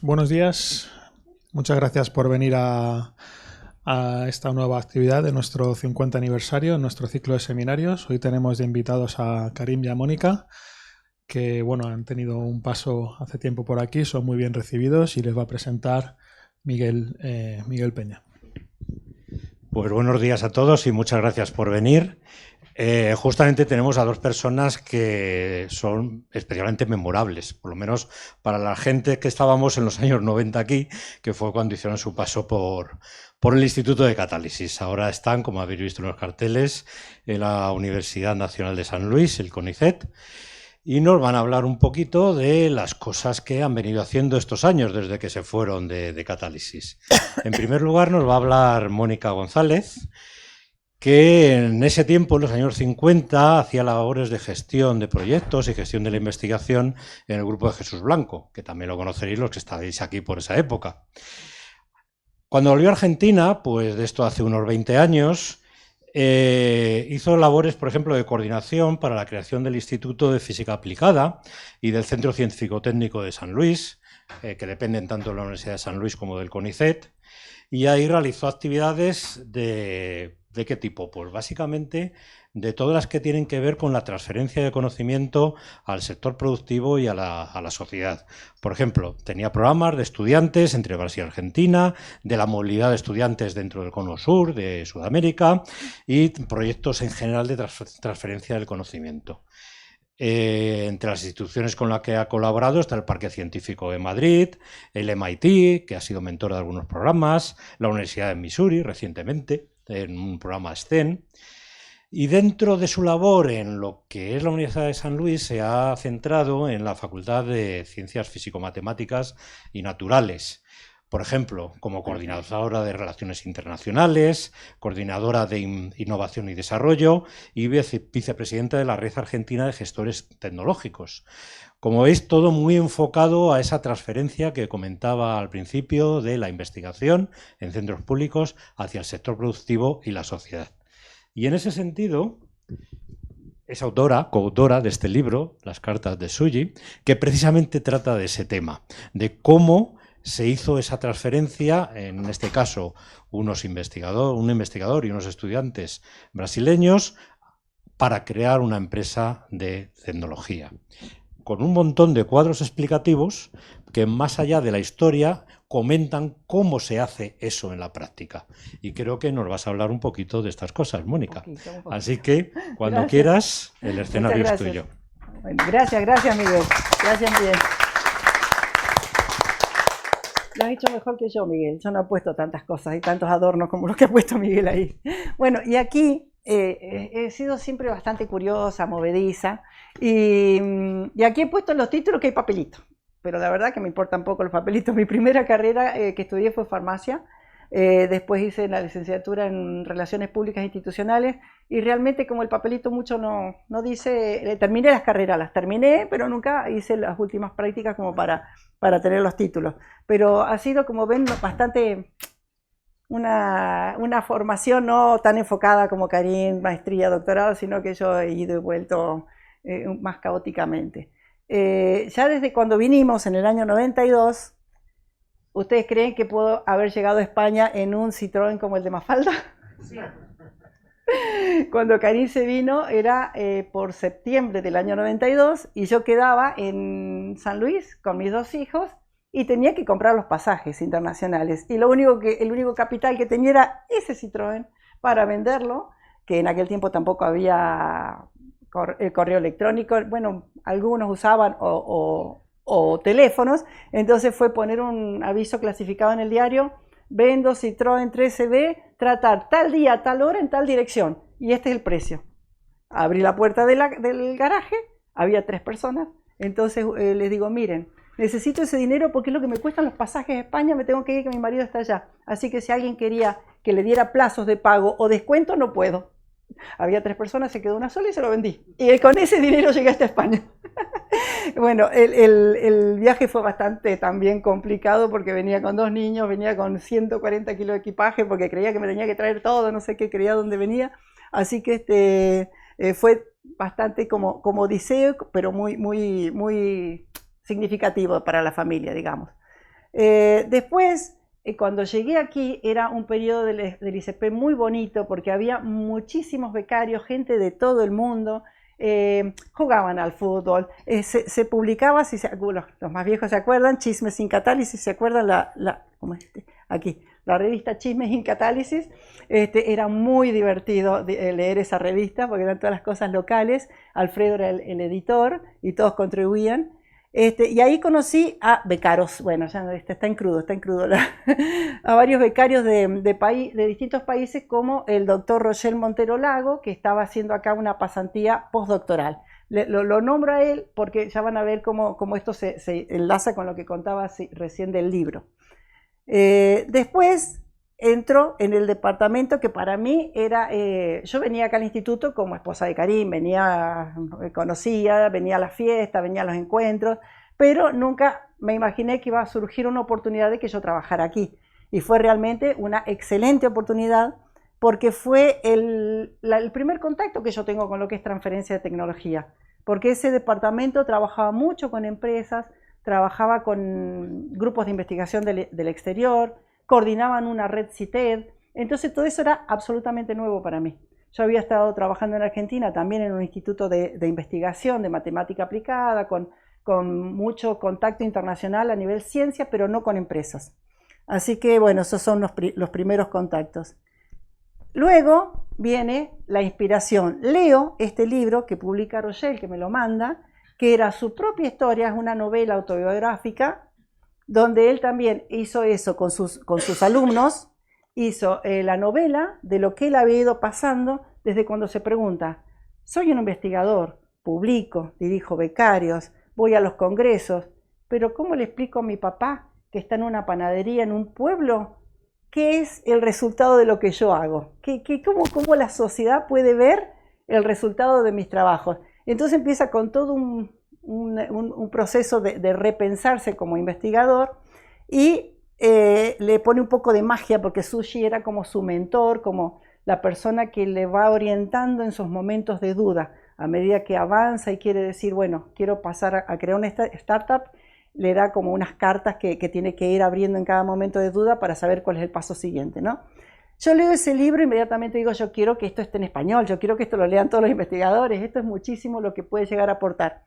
buenos días. Muchas gracias por venir a esta nueva actividad de nuestro 50 aniversario, nuestro ciclo de seminarios. Hoy tenemos de invitados a Karim y a Mónica, que bueno, han tenido un paso hace tiempo por aquí, son muy bien recibidos y les va a presentar Miguel Peña. Pues buenos días a todos y muchas gracias por venir. Justamente tenemos a dos personas que son especialmente memorables, por lo menos para la gente que estábamos en los años 90 aquí, que fue cuando hicieron su paso por el Instituto de Catálisis. Ahora están, como habéis visto en los carteles, en la Universidad Nacional de San Luis, el CONICET, y nos van a hablar un poquito de las cosas que han venido haciendo estos años desde que se fueron de Catálisis. En primer lugar nos va a hablar Mónica González, que en ese tiempo, en los años 50, hacía labores de gestión de proyectos y gestión de la investigación en el grupo de Jesús Blanco, que también lo conoceréis los que estáis aquí por esa época. Cuando volvió a Argentina, pues de esto hace unos 20 años, hizo labores, por ejemplo, de coordinación para la creación del Instituto de Física Aplicada y del Centro Científico-Técnico de San Luis, que dependen tanto de la Universidad de San Luis como del CONICET, y ahí realizó actividades ¿de qué tipo? Pues básicamente de todas las que tienen que ver con la transferencia de conocimiento al sector productivo y a la sociedad. Por ejemplo, tenía programas de estudiantes entre Brasil y Argentina, de la movilidad de estudiantes dentro del Cono Sur, de Sudamérica, y proyectos en general de transferencia del conocimiento. Entre las instituciones con las que ha colaborado está el Parque Científico de Madrid, el MIT, que ha sido mentor de algunos programas, la Universidad de Missouri recientemente, en un programa STEM. Y dentro de su labor en lo que es la Universidad de San Luis se ha centrado en la Facultad de Ciencias Físico-Matemáticas y Naturales. Por ejemplo, como coordinadora de Relaciones Internacionales, coordinadora de Innovación y Desarrollo y vicepresidenta de la Red Argentina de Gestores Tecnológicos. Como veis, todo muy enfocado a esa transferencia que comentaba al principio de la investigación en centros públicos hacia el sector productivo y la sociedad. Y en ese sentido, es coautora de este libro, Las cartas de Tzuyi, que precisamente trata de ese tema, de cómo se hizo esa transferencia, en este caso un investigador y unos estudiantes brasileños, para crear una empresa de tecnología, con un montón de cuadros explicativos que más allá de la historia comentan cómo se hace eso en la práctica. Y creo que nos vas a hablar un poquito de estas cosas, Mónica. Un poquito. Así que, cuando quieras, el escenario es tuyo. Bueno, gracias Miguel. Gracias Miguel. Lo has hecho mejor que yo, Miguel. Yo no he puesto tantas cosas y tantos adornos como los que ha puesto Miguel ahí. Bueno, y aquí he sido siempre bastante curiosa, movediza, y aquí he puesto en los títulos que hay papelitos, pero la verdad que me importan poco los papelitos. Mi primera carrera que estudié fue farmacia, después hice la licenciatura en Relaciones Públicas e Institucionales, y realmente como el papelito mucho no dice, terminé las carreras, las terminé, pero nunca hice las últimas prácticas como para tener los títulos. Pero ha sido, como ven, bastante una formación no tan enfocada como Karim, maestría, doctorado, sino que yo he ido y vuelto más caóticamente. Ya desde cuando vinimos en el año 92, ¿ustedes creen que puedo haber llegado a España en un Citroën como el de Mafalda? Sí. Cuando Karim se vino era por septiembre del año 92 y yo quedaba en San Luis con mis dos hijos y tenía que comprar los pasajes internacionales. Y el único capital que tenía era ese Citroën para venderlo, que en aquel tiempo tampoco había el correo electrónico. Bueno, algunos usaban o teléfonos, entonces fue poner un aviso clasificado en el diario: vendo Citroën 13B, tratar tal día, tal hora, en tal dirección, y este es el precio. Abrí la puerta del garaje, había 3 personas, entonces les digo: miren, necesito ese dinero porque es lo que me cuestan los pasajes a España, me tengo que ir, que mi marido está allá, así que si alguien quería que le diera plazos de pago o descuento, no puedo. Había 3 personas, se quedó una sola y se lo vendí, y con ese dinero llegué hasta España. Bueno, el viaje fue bastante también complicado porque venía con 2 niños, venía con 140 kilos de equipaje porque creía que me tenía que traer todo, no sé qué creía dónde venía, así que fue bastante como odiseo, pero muy significativo para la familia, digamos. Después, cuando llegué aquí, era un periodo del ICP muy bonito porque había muchísimos becarios, gente de todo el mundo. Jugaban al fútbol, se publicaba, si los más viejos se acuerdan, Chismes sin Catálisis, ¿se acuerdan? ¿Cómo es aquí? La revista Chismes sin Catálisis. Era muy divertido leer esa revista porque eran todas las cosas locales. Alfredo era el editor y todos contribuían. Y ahí conocí a becarios, bueno, ya está en crudo, a varios becarios de distintos países, como el doctor Rochelle Montero Lago, que estaba haciendo acá una pasantía postdoctoral. Lo nombro a él porque ya van a ver cómo esto se enlaza con lo que contaba recién del libro. Después entró en el departamento que para mí era, yo venía acá al instituto como esposa de Karim, conocía, venía a las fiestas, venía a los encuentros, pero nunca me imaginé que iba a surgir una oportunidad de que yo trabajara aquí. Y fue realmente una excelente oportunidad porque fue el primer contacto que yo tengo con lo que es transferencia de tecnología, porque ese departamento trabajaba mucho con empresas, trabajaba con grupos de investigación del exterior, coordinaban una red CITED, entonces todo eso era absolutamente nuevo para mí. Yo había estado trabajando en Argentina también en un instituto de investigación de matemática aplicada, con mucho contacto internacional a nivel ciencia, pero no con empresas. Así que bueno, esos son los primeros contactos. Luego viene la inspiración. Leo este libro que publica Rochelle, que me lo manda, que era su propia historia, es una novela autobiográfica, donde él también hizo eso con sus alumnos, hizo la novela de lo que él había ido pasando desde cuando se pregunta, soy un investigador, publico, dirijo becarios, voy a los congresos, pero ¿cómo le explico a mi papá que está en una panadería en un pueblo? ¿Qué es el resultado de lo que yo hago? ¿Cómo la sociedad puede ver el resultado de mis trabajos? Entonces empieza con todo un proceso de repensarse como investigador y le pone un poco de magia porque Sushi era como su mentor, como la persona que le va orientando en sus momentos de duda. A medida que avanza y quiere decir, bueno, quiero pasar a crear una startup, le da como unas cartas que tiene que ir abriendo en cada momento de duda para saber cuál es el paso siguiente, ¿no? Yo leo ese libro e inmediatamente digo, yo quiero que esto esté en español, yo quiero que esto lo lean todos los investigadores, esto es muchísimo lo que puede llegar a aportar.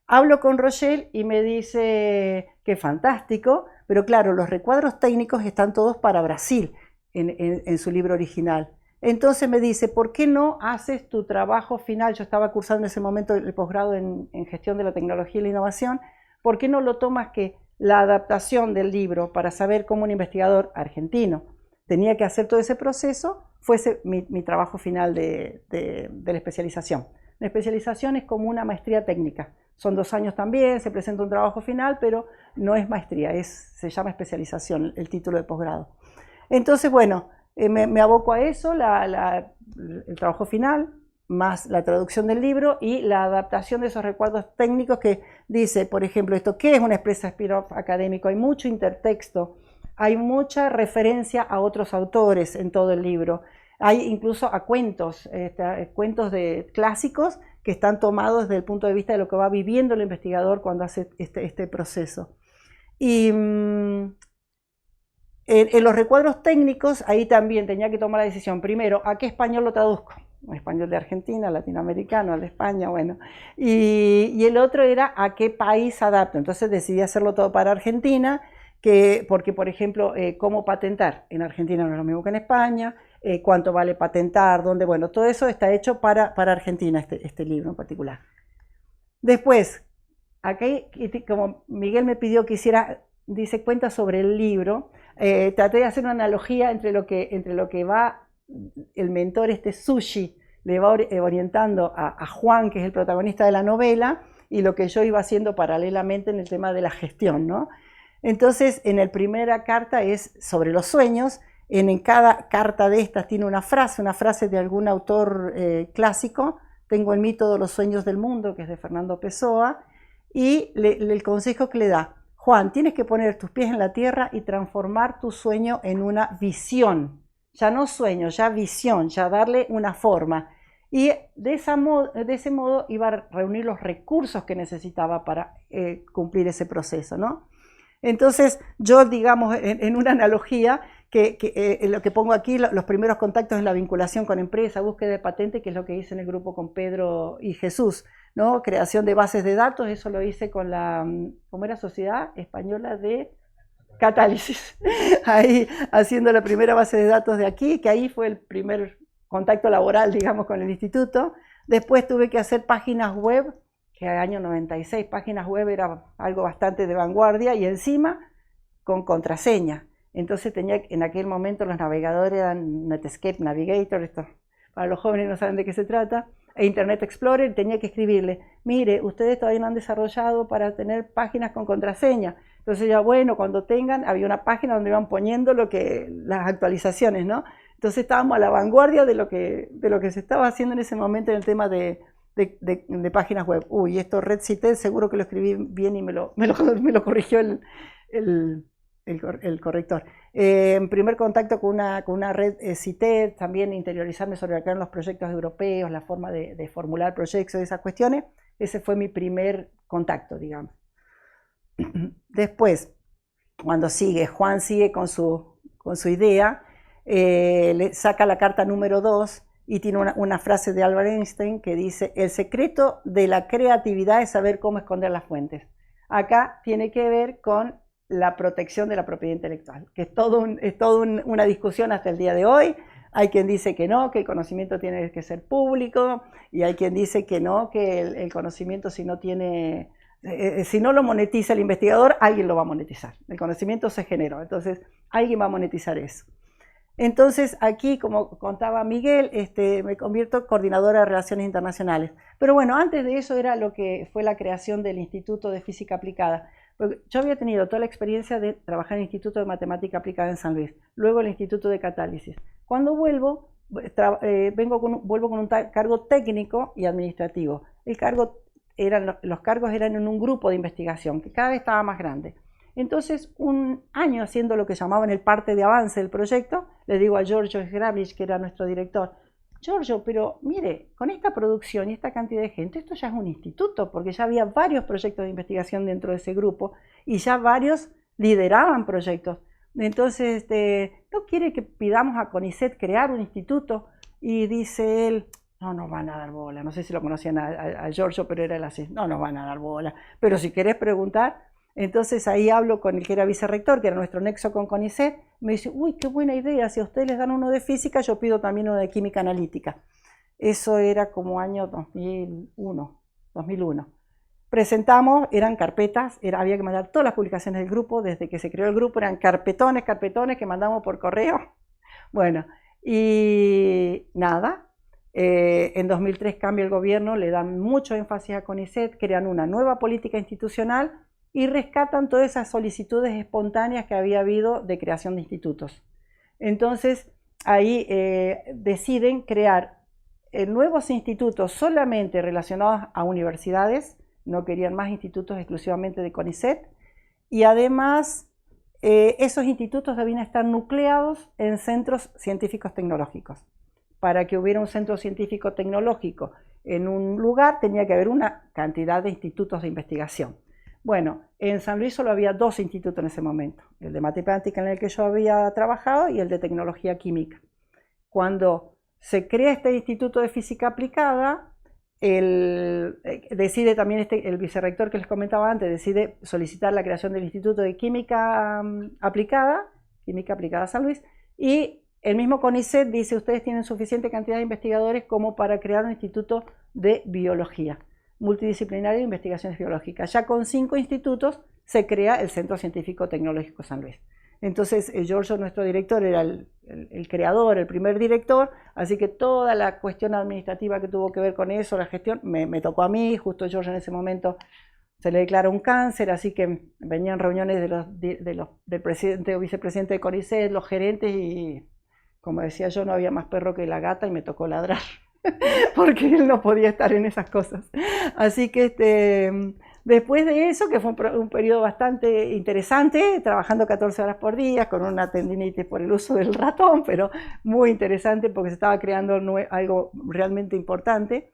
Hablo con Rochelle y me dice que fantástico, pero claro, los recuadros técnicos están todos para Brasil en su libro original. Entonces me dice, ¿por qué no haces tu trabajo final? Yo estaba cursando en ese momento el posgrado en gestión de la tecnología y la innovación. ¿Por qué no lo tomas que la adaptación del libro para saber cómo un investigador argentino tenía que hacer todo ese proceso fuese mi trabajo final de la especialización? La especialización es como una maestría técnica. Son 2 años también, se presenta un trabajo final, pero no es maestría, se llama especialización, el título de posgrado. Entonces, bueno, me aboco a eso, el trabajo final, más la traducción del libro y la adaptación de esos recuadros técnicos que dice, por ejemplo, esto, ¿qué es una empresa spin-off académico? Hay mucho intertexto, hay mucha referencia a otros autores en todo el libro. Hay incluso a cuentos, cuentos clásicos que están tomados desde el punto de vista de lo que va viviendo el investigador cuando hace este proceso. Y en los recuadros técnicos, ahí también tenía que tomar la decisión, primero, ¿a qué español lo traduzco? Un español de Argentina, latinoamericano, de España, bueno. Y el otro era a qué país adapto. Entonces decidí hacerlo todo para Argentina, porque, por ejemplo, cómo patentar. En Argentina no es lo mismo que en España, cuánto vale patentar, dónde, bueno, todo eso está hecho para Argentina, este libro en particular. Después, aquí, como Miguel me pidió que hiciera, dice, cuenta sobre el libro, traté de hacer una analogía entre lo que va el mentor Sushi, le va orientando a Juan, que es el protagonista de la novela, y lo que yo iba haciendo paralelamente en el tema de la gestión, ¿no? Entonces, en la primera carta es sobre los sueños. En cada carta de estas tiene una frase de algún autor clásico. Tengo en mí todos los sueños del mundo, que es de Fernando Pessoa, y el consejo que le da, Juan, tienes que poner tus pies en la tierra y transformar tu sueño en una visión. Ya no sueño, ya visión, ya darle una forma. Y de ese modo iba a reunir los recursos que necesitaba para cumplir ese proceso, ¿no? Entonces, yo, digamos, en una analogía, lo que pongo aquí, los primeros contactos en la vinculación con empresa, búsqueda de patente, que es lo que hice en el grupo con Pedro y Jesús, ¿no? Creación de bases de datos, eso lo hice con la, ¿cómo era? Sociedad Española de Catálisis, ahí haciendo la primera base de datos de aquí, que ahí fue el primer contacto laboral, digamos, con el instituto. Después tuve que hacer páginas web, que en el año 96 páginas web era algo bastante de vanguardia, y encima con contraseña. Entonces tenía, en aquel momento los navegadores eran Netscape Navigator, esto para los jóvenes no saben de qué se trata, e Internet Explorer, tenía que escribirle, mire, ustedes todavía no han desarrollado para tener páginas con contraseña. Entonces ya, bueno, cuando tengan, había una página donde iban poniendo las actualizaciones, ¿no? Entonces estábamos a la vanguardia de lo que se estaba haciendo en ese momento en el tema de páginas web. Uy, esto Red Cited, seguro que lo escribí bien y me lo corrigió el corrector. En primer contacto con una red Cited, también interiorizarme sobre lo que eran los proyectos europeos, la forma de formular proyectos y esas cuestiones. Ese fue mi primer contacto, digamos. Después, cuando Juan sigue con su idea, le saca la carta número 2 y tiene una frase de Albert Einstein que dice: el secreto de la creatividad es saber cómo esconder las fuentes. Acá tiene que ver con la protección de la propiedad intelectual, que es todo una discusión hasta el día de hoy. Hay quien dice que no, que el conocimiento tiene que ser público, y hay quien dice que no, que el conocimiento si no lo monetiza el investigador, alguien lo va a monetizar. El conocimiento se generó, entonces alguien va a monetizar eso. Entonces aquí, como contaba Miguel, me convierto en coordinadora de relaciones internacionales. Pero bueno, antes de eso era lo que fue la creación del Instituto de Física Aplicada. Porque yo había tenido toda la experiencia de trabajar en el Instituto de Matemática Aplicada en San Luis, luego el Instituto de Catálisis. Cuando vuelvo, vuelvo con un cargo técnico y administrativo. Los cargos eran en un grupo de investigación que cada vez estaba más grande. Entonces, un año haciendo lo que llamaban el parte de avance del proyecto, le digo a Giorgio Sgrablich, que era nuestro director: Giorgio, pero mire, con esta producción y esta cantidad de gente, esto ya es un instituto, porque ya había varios proyectos de investigación dentro de ese grupo y ya varios lideraban proyectos. Entonces, ¿no quiere que pidamos a CONICET crear un instituto? Y dice él: no nos van a dar bola. No sé si lo conocían a Giorgio, pero era él así: no nos van a dar bola. Pero si querés preguntar. Entonces ahí hablo con el que era vicerrector, que era nuestro nexo con CONICET. Me dice: uy, qué buena idea, si a ustedes les dan uno de física, yo pido también uno de química analítica. Eso era como año 2001. Presentamos, eran carpetas, había que mandar todas las publicaciones del grupo, desde que se creó el grupo eran carpetones que mandamos por correo. Bueno, y nada, en 2003 cambia el gobierno, le dan mucho énfasis a CONICET, crean una nueva política institucional y rescatan todas esas solicitudes espontáneas que había habido de creación de institutos. Entonces, ahí deciden crear nuevos institutos solamente relacionados a universidades, no querían más institutos exclusivamente de CONICET, y además esos institutos debían estar nucleados en centros científicos tecnológicos. Para que hubiera un centro científico tecnológico en un lugar, tenía que haber una cantidad de institutos de investigación. Bueno, en San Luis solo había 2 institutos en ese momento: el de matemática, en el que yo había trabajado, y el de tecnología química. Cuando se crea este Instituto de Física Aplicada, decide también el vicerrector que les comentaba antes, decide solicitar la creación del Instituto de Química Aplicada San Luis, y el mismo CONICET dice: ustedes tienen suficiente cantidad de investigadores como para crear un instituto de biología multidisciplinario de investigaciones biológicas. Ya con 5 institutos se crea el Centro Científico Tecnológico San Luis. Entonces, Giorgio, nuestro director, era el creador, el primer director, así que toda la cuestión administrativa que tuvo que ver con eso, la gestión, me tocó a mí. Justo Giorgio en ese momento se le declara un cáncer, así que venían reuniones del presidente o vicepresidente de CONICET, los gerentes, y como decía yo, no había más perro que la gata, y me tocó ladrar. Porque él no podía estar en esas cosas. Así que después de eso, que fue un periodo bastante interesante, trabajando 14 horas por día, con una tendinitis por el uso del ratón, pero muy interesante porque se estaba creando algo realmente importante.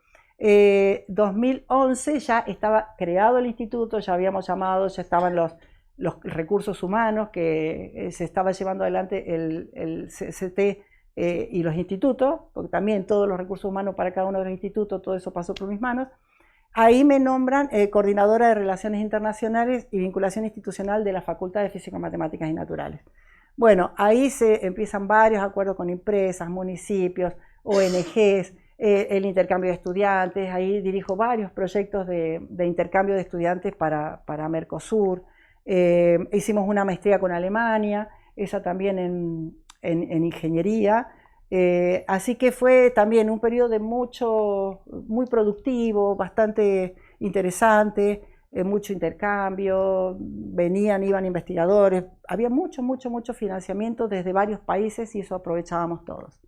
2011 ya estaba creado el instituto, ya habíamos llamado, ya estaban los recursos humanos, que se estaba llevando adelante el CCT y los institutos, porque también todos los recursos humanos para cada uno de los institutos, todo eso pasó por mis manos. Ahí me nombran coordinadora de Relaciones Internacionales y Vinculación Institucional de la Facultad de Física, Matemáticas y Naturales. Bueno, ahí se empiezan varios acuerdos con empresas, municipios, ONGs, el intercambio de estudiantes. Ahí dirijo varios proyectos de intercambio de estudiantes para Mercosur. Hicimos una maestría con Alemania, esa también en ingeniería. Así que fue también un periodo muy productivo, bastante interesante, mucho intercambio, iban investigadores, había mucho financiamiento desde varios países y eso aprovechábamos todos.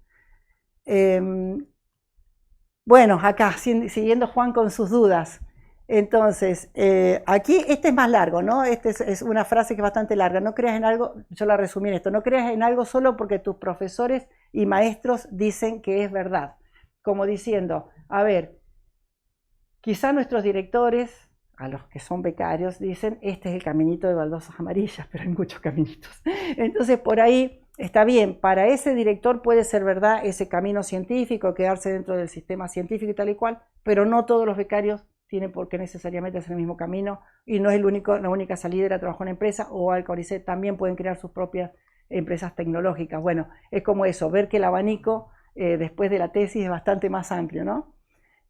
Bueno, acá, siguiendo Juan con sus dudas. Entonces, aquí este es más largo, ¿no? Este es una frase que es bastante larga. No creas en algo, yo la resumí en esto, no creas en algo solo porque tus profesores y maestros dicen que es verdad. Como diciendo, a ver, quizá nuestros directores, a los que son becarios, dicen, este es el caminito de baldosas amarillas, pero hay muchos caminitos. Entonces, por ahí está bien, para ese director puede ser verdad ese camino científico, quedarse dentro del sistema científico y tal y cual, pero no todos los becarios tienen por qué necesariamente hacer el mismo camino y no es la única salida era trabajar en una empresa o al CONICET también pueden crear sus propias empresas tecnológicas. Bueno, es como eso, ver que el abanico después de la tesis es bastante más amplio, ¿no?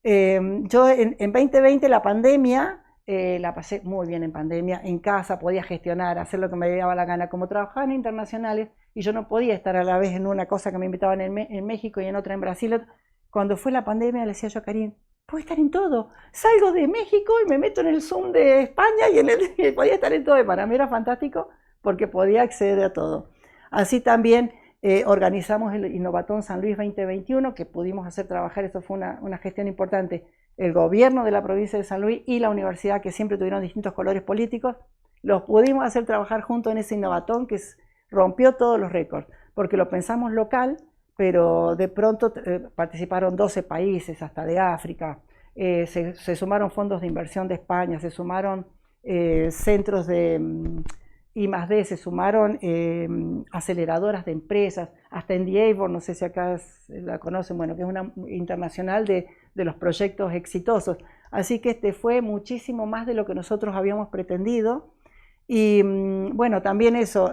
Yo en 2020 la pandemia, la pasé muy bien en pandemia, en casa podía gestionar, hacer lo que me daba la gana, como trabajaba en internacionales y yo no podía estar a la vez en una cosa que me invitaban en México y en otra en Brasil. Cuando fue la pandemia le decía yo a Karim, puedo estar en todo, salgo de México y me meto en el Zoom de España y podía estar en todo, y para mí era fantástico porque podía acceder a todo. Así también organizamos el Innovatón San Luis 2021, que pudimos hacer trabajar, eso fue una gestión importante, el gobierno de la provincia de San Luis y la universidad, que siempre tuvieron distintos colores políticos, los pudimos hacer trabajar juntos en ese Innovatón que rompió todos los récords, porque lo pensamos local, pero de pronto participaron 12 países, hasta de África, se sumaron fondos de inversión de España, se sumaron centros de I+D, se sumaron aceleradoras de empresas, hasta Endeavor, no sé si acá la conocen, bueno, que es una internacional de los proyectos exitosos. Así que fue muchísimo más de lo que nosotros habíamos pretendido. Y bueno, también eso,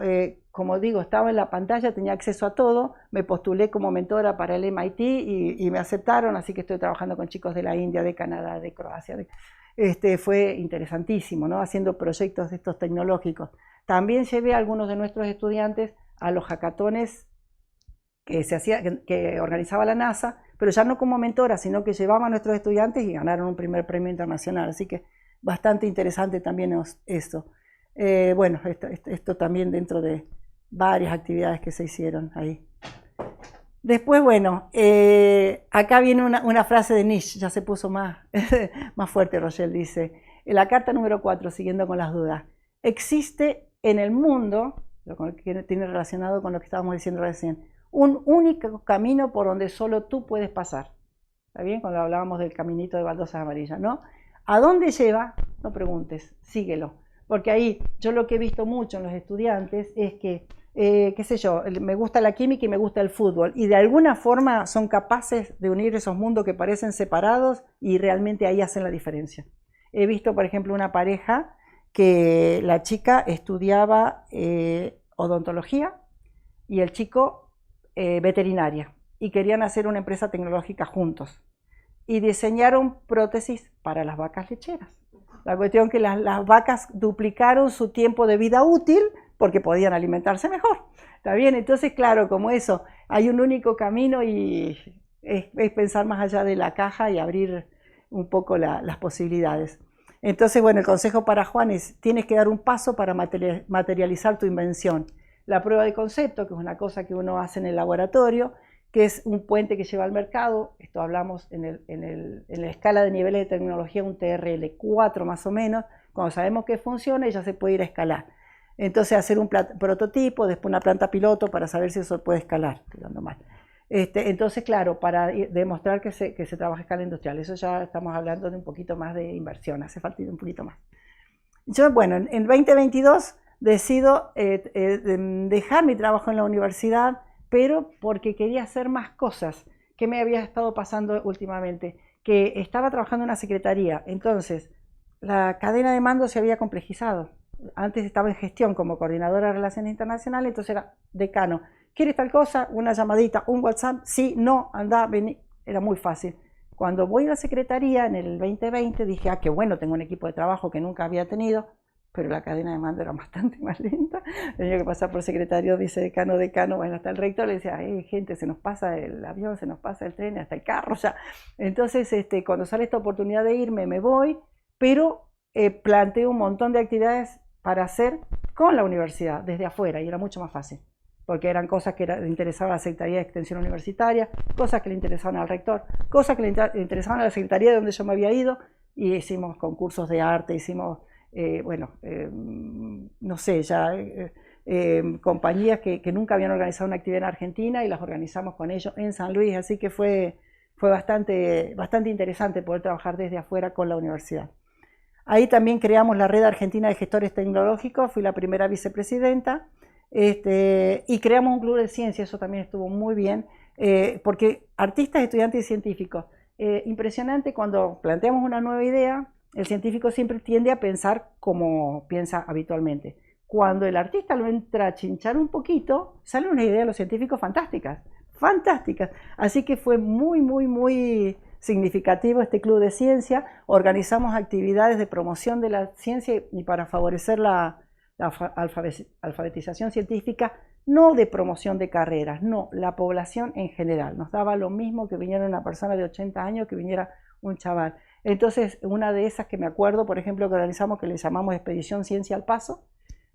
como digo, estaba en la pantalla, tenía acceso a todo, me postulé como mentora para el MIT y me aceptaron, así que estoy trabajando con chicos de la India, de Canadá, de Croacia. Fue interesantísimo, ¿no? Haciendo proyectos de estos tecnológicos. También llevé a algunos de nuestros estudiantes a los hackatones que organizaba la NASA, pero ya no como mentora, sino que llevaba a nuestros estudiantes y ganaron un primer premio internacional, así que bastante interesante también esto. Bueno, esto también dentro de varias actividades que se hicieron ahí. Después, bueno, acá viene una frase de Nietzsche, ya se puso más fuerte, Rochelle, dice, en la carta número 4, siguiendo con las dudas, existe en el mundo, lo que tiene relacionado con lo que estábamos diciendo recién, un único camino por donde solo tú puedes pasar. ¿Está bien? Cuando hablábamos del caminito de baldosas amarillas, ¿no? ¿A dónde lleva? No preguntes, síguelo. Porque ahí yo lo que he visto mucho en los estudiantes es que, qué sé yo, me gusta la química y me gusta el fútbol, y de alguna forma son capaces de unir esos mundos que parecen separados y realmente ahí hacen la diferencia. He visto, por ejemplo, una pareja que la chica estudiaba odontología y el chico veterinaria, y querían hacer una empresa tecnológica juntos, y diseñaron prótesis para las vacas lecheras. La cuestión que las vacas duplicaron su tiempo de vida útil porque podían alimentarse mejor. ¿Está bien? Entonces, claro, como eso, hay un único camino y es pensar más allá de la caja y abrir un poco las posibilidades. Entonces, bueno, el consejo para Juan es, tienes que dar un paso para materializar tu invención. La prueba de concepto, que es una cosa que uno hace en el laboratorio, que es un puente que lleva al mercado, esto hablamos en la escala de niveles de tecnología, un TRL 4 más o menos, cuando sabemos que funciona ya se puede ir a escalar. Entonces hacer un prototipo, después una planta piloto para saber si eso puede escalar, quedando mal. Entonces, claro, para demostrar que se trabaja a escala industrial, eso ya estamos hablando de un poquito más de inversión, hace falta un poquito más. Yo, bueno, en 2022 decido dejar mi trabajo en la universidad, pero porque quería hacer más cosas. ¿Qué me había estado pasando últimamente? Que estaba trabajando en una secretaría, entonces la cadena de mando se había complejizado. Antes estaba en gestión como coordinadora de relaciones internacionales, entonces era decano. ¿Quieres tal cosa? Una llamadita, un WhatsApp, sí, no, anda, vení. Era muy fácil. Cuando voy a la secretaría en el 2020 dije, qué bueno, tengo un equipo de trabajo que nunca había tenido, pero la cadena de mando era bastante más lenta. Tenía que pasar por secretario, vicedecano, decano, bueno, hasta el rector le decía, gente, se nos pasa el avión, se nos pasa el tren, hasta el carro ya. Entonces, cuando sale esta oportunidad de irme, me voy, pero planteo un montón de actividades para hacer con la universidad, desde afuera, y era mucho más fácil, porque eran cosas que le interesaban a la Secretaría de Extensión Universitaria, cosas que le interesaban al rector, cosas que le interesaban a la Secretaría de donde yo me había ido, y hicimos concursos de arte, hicimos, no sé, ya compañías que nunca habían organizado una actividad en Argentina y las organizamos con ellos en San Luis, así que fue bastante interesante poder trabajar desde afuera con la universidad. Ahí también creamos la Red Argentina de Gestores Tecnológicos, fui la primera vicepresidenta, y creamos un club de ciencia, eso también estuvo muy bien, porque artistas, estudiantes y científicos, impresionante cuando planteamos una nueva idea, el científico siempre tiende a pensar como piensa habitualmente. Cuando el artista lo entra a chinchar un poquito, sale una idea de los científicos fantásticas. Así que fue muy significativo este club de ciencia. Organizamos actividades de promoción de la ciencia y para favorecer la alfabetización científica, no de promoción de carreras, no, la población en general. Nos daba lo mismo que viniera una persona de 80 años que viniera un chaval. Entonces, una de esas que me acuerdo, por ejemplo, que organizamos, que le llamamos Expedición Ciencia al Paso,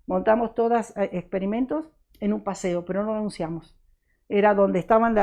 montamos todas experimentos en un paseo, pero no lo anunciamos. Era donde estaban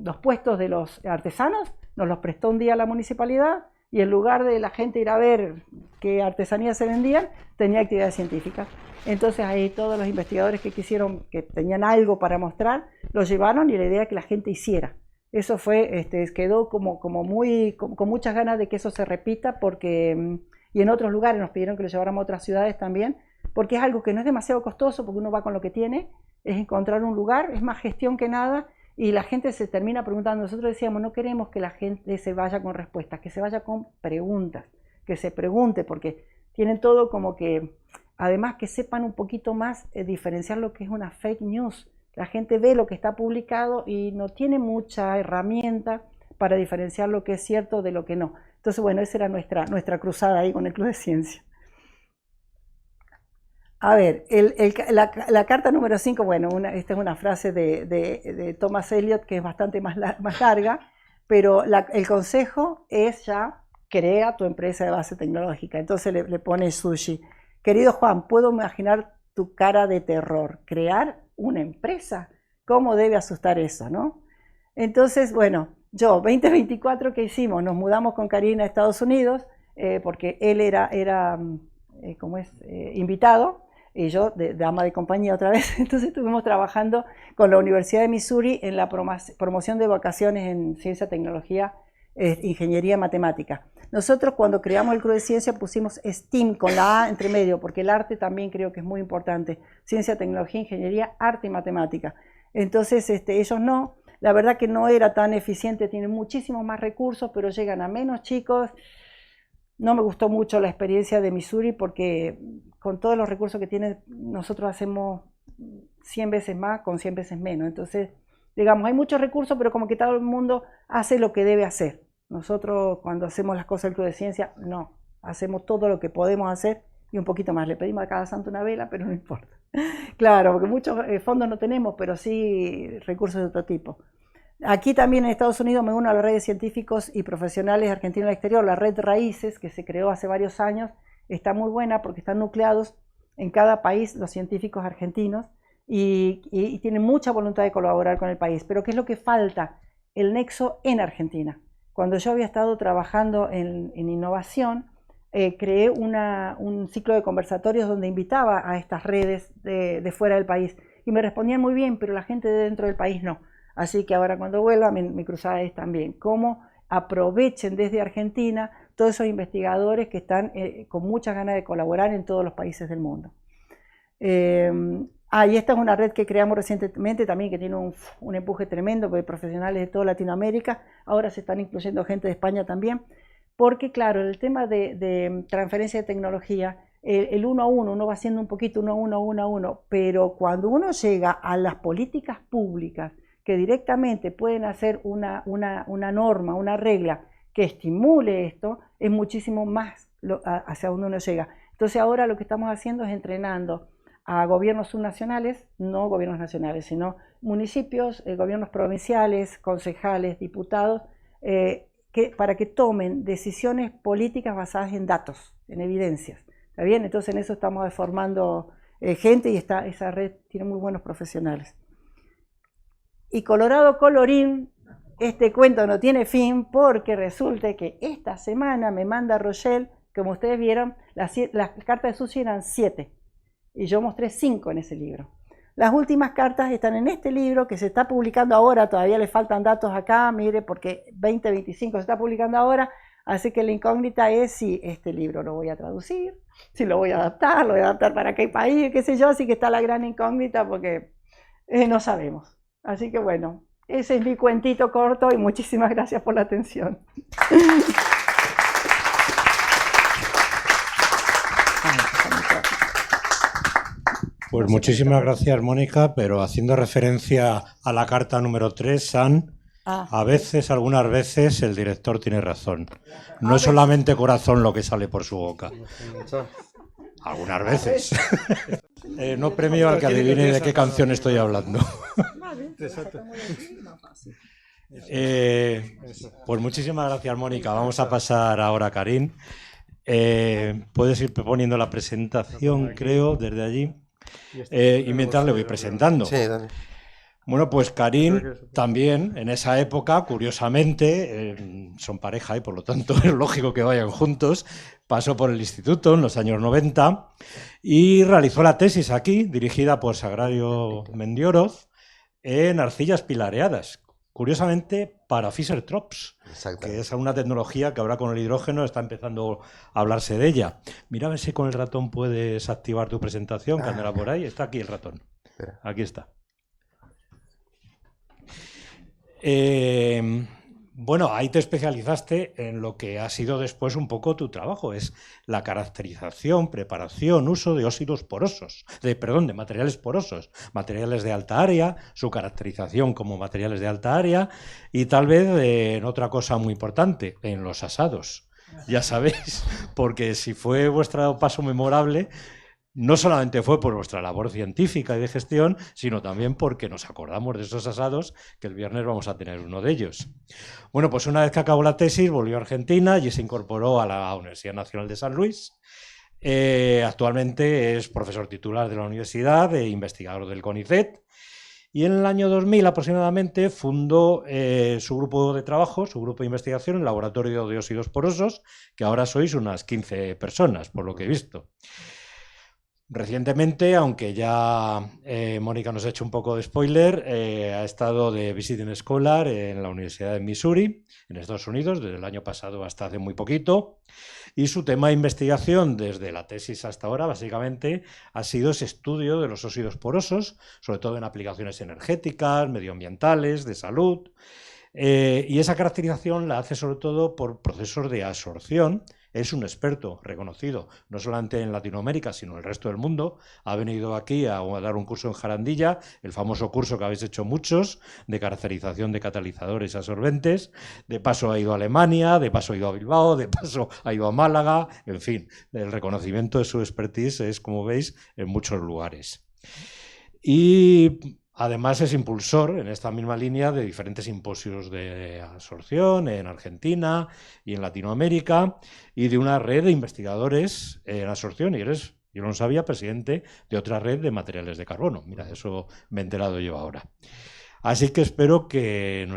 los puestos de los artesanos, nos los prestó un día la municipalidad, y en lugar de la gente ir a ver qué artesanías se vendían, tenía actividades científicas. Entonces ahí todos los investigadores que quisieron, que tenían algo para mostrar, lo llevaron y la idea era que la gente hiciera. Eso fue, quedó con muchas ganas de que eso se repita, porque, y en otros lugares nos pidieron que lo lleváramos a otras ciudades también, porque es algo que no es demasiado costoso, porque uno va con lo que tiene, es encontrar un lugar, es más gestión que nada, y la gente se termina preguntando. Nosotros decíamos, no queremos que la gente se vaya con respuestas, que se vaya con preguntas, que se pregunte, porque tienen todo como que, además que sepan un poquito más diferenciar lo que es una fake news. La gente ve lo que está publicado y no tiene mucha herramienta para diferenciar lo que es cierto de lo que no. Entonces, bueno, esa era nuestra cruzada ahí con el Club de Ciencia. A ver, la carta número 5, bueno, esta es una frase de Thomas Elliot que es bastante más larga, pero el consejo es ya, crea tu empresa de base tecnológica. Entonces le pone Sushi. Querido Juan, puedo imaginar tu cara de terror. ¿Crear una empresa? ¿Cómo debe asustar eso, no? Entonces, bueno, 2024, ¿qué hicimos? Nos mudamos con Karina a Estados Unidos, porque él era invitado, y yo de ama de compañía otra vez. Entonces estuvimos trabajando con la Universidad de Missouri en la promoción de vacaciones en ciencia, tecnología, ingeniería, matemática. Nosotros cuando creamos el Club de Ciencia pusimos STEAM con la A entre medio, porque el arte también creo que es muy importante. Ciencia, tecnología, ingeniería, arte y matemática. Entonces ellos no, la verdad que no era tan eficiente, tienen muchísimos más recursos, pero llegan a menos chicos. No me gustó mucho la experiencia de Missouri porque con todos los recursos que tiene, nosotros hacemos 100 veces más con 100 veces menos. Entonces, digamos, hay muchos recursos, pero como que todo el mundo hace lo que debe hacer. Nosotros cuando hacemos las cosas del Club de Ciencia, no, hacemos todo lo que podemos hacer y un poquito más. Le pedimos a cada santo una vela, pero no importa. Claro, porque muchos fondos no tenemos, pero sí recursos de otro tipo. Aquí también en Estados Unidos me uno a la red de científicos y profesionales argentinos al exterior, la red Raíces, que se creó hace varios años, está muy buena porque están nucleados en cada país los científicos argentinos y tienen mucha voluntad de colaborar con el país. Pero ¿qué es lo que falta? El nexo en Argentina. Cuando yo había estado trabajando en innovación, creé un ciclo de conversatorios donde invitaba a estas redes de fuera del país y me respondían muy bien, pero la gente de dentro del país no. Así que ahora cuando vuelva mi cruzada es también cómo aprovechen desde Argentina todos esos investigadores que están con muchas ganas de colaborar en todos los países del mundo. Y esta es una red que creamos recientemente también, que tiene un empuje tremendo, porque profesionales de toda Latinoamérica, ahora se están incluyendo gente de España también, porque claro, el tema de transferencia de tecnología, el uno a uno, uno va haciendo un poquito uno a uno, pero cuando uno llega a las políticas públicas, que directamente pueden hacer una norma, una regla que estimule esto, es muchísimo más hacia donde uno llega. Entonces ahora lo que estamos haciendo es entrenando a gobiernos subnacionales, no gobiernos nacionales, sino municipios, gobiernos provinciales, concejales, diputados, para que tomen decisiones políticas basadas en datos, en evidencias. ¿Está bien? Entonces en eso estamos formando gente y esa red tiene muy buenos profesionales. Y Colorado Colorín, este cuento no tiene fin porque resulta que esta semana me manda Rochelle, como ustedes vieron, las cartas de Susi eran 7 y yo mostré 5 en ese libro. Las últimas cartas están en este libro que se está publicando ahora, todavía le faltan datos acá, mire, porque 2025 se está publicando ahora, así que la incógnita es si este libro lo voy a traducir, si lo voy a adaptar para qué país, qué sé yo, así que está la gran incógnita porque no sabemos. Así que bueno, ese es mi cuentito corto y muchísimas gracias por la atención. Pues muchísimas gracias, Mónica, pero haciendo referencia a la carta número 3, San, a veces, algunas veces, el director tiene razón. No es solamente corazón lo que sale por su boca. Algunas veces. No premio al que adivine de qué canción estoy hablando. Pues muchísimas gracias, Mónica. Vamos a pasar ahora a Karim. Puedes ir poniendo la presentación, creo, desde allí. Y mientras le voy presentando. Sí, dale. Bueno, pues Karim también, en esa época, curiosamente, son pareja y por lo tanto es lógico que vayan juntos, pasó por el instituto en los años 90 y realizó la tesis aquí, dirigida por Sagrario Mendioroz, en arcillas pilareadas, curiosamente para Fischer-Tropsch, que es una tecnología que ahora con el hidrógeno está empezando a hablarse de ella. Mira a ver si con el ratón puedes activar tu presentación, que andará por ahí. Está aquí el ratón. Aquí está. Bueno, ahí te especializaste en lo que ha sido después un poco tu trabajo, es la caracterización, preparación, uso de óxidos porosos, de materiales porosos, materiales de alta área, su caracterización como materiales de alta área y tal vez en otra cosa muy importante, en los asados. Ya sabéis, porque si fue vuestro paso memorable, no solamente fue por vuestra labor científica y de gestión, sino también porque nos acordamos de esos asados, que el viernes vamos a tener uno de ellos. Bueno, pues una vez que acabó la tesis, volvió a Argentina y se incorporó a la Universidad Nacional de San Luis. Actualmente es profesor titular de la universidad e investigador del CONICET. Y en el año 2000 aproximadamente fundó su grupo de trabajo, su grupo de investigación, el Laboratorio de Óxidos Porosos, que ahora sois unas 15 personas, por lo que he visto. Recientemente, aunque ya Mónica nos ha hecho un poco de spoiler, ha estado de visiting scholar en la Universidad de Missouri, en Estados Unidos, desde el año pasado hasta hace muy poquito. Y su tema de investigación desde la tesis hasta ahora, básicamente, ha sido ese estudio de los óxidos porosos, sobre todo en aplicaciones energéticas, medioambientales, de salud. Y esa caracterización la hace sobre todo por procesos de absorción. Es un experto reconocido, no solamente en Latinoamérica, sino en el resto del mundo. Ha venido aquí a dar un curso en Jarandilla, el famoso curso que habéis hecho muchos, de caracterización de catalizadores y absorbentes. De paso ha ido a Alemania, de paso ha ido a Bilbao, de paso ha ido a Málaga. En fin, el reconocimiento de su expertise es, como veis, en muchos lugares. Y además es impulsor en esta misma línea de diferentes simposios de absorción en Argentina y en Latinoamérica y de una red de investigadores en absorción y eres, yo no sabía, presidente de otra red de materiales de carbono. Mira, eso me he enterado yo ahora. Así que espero que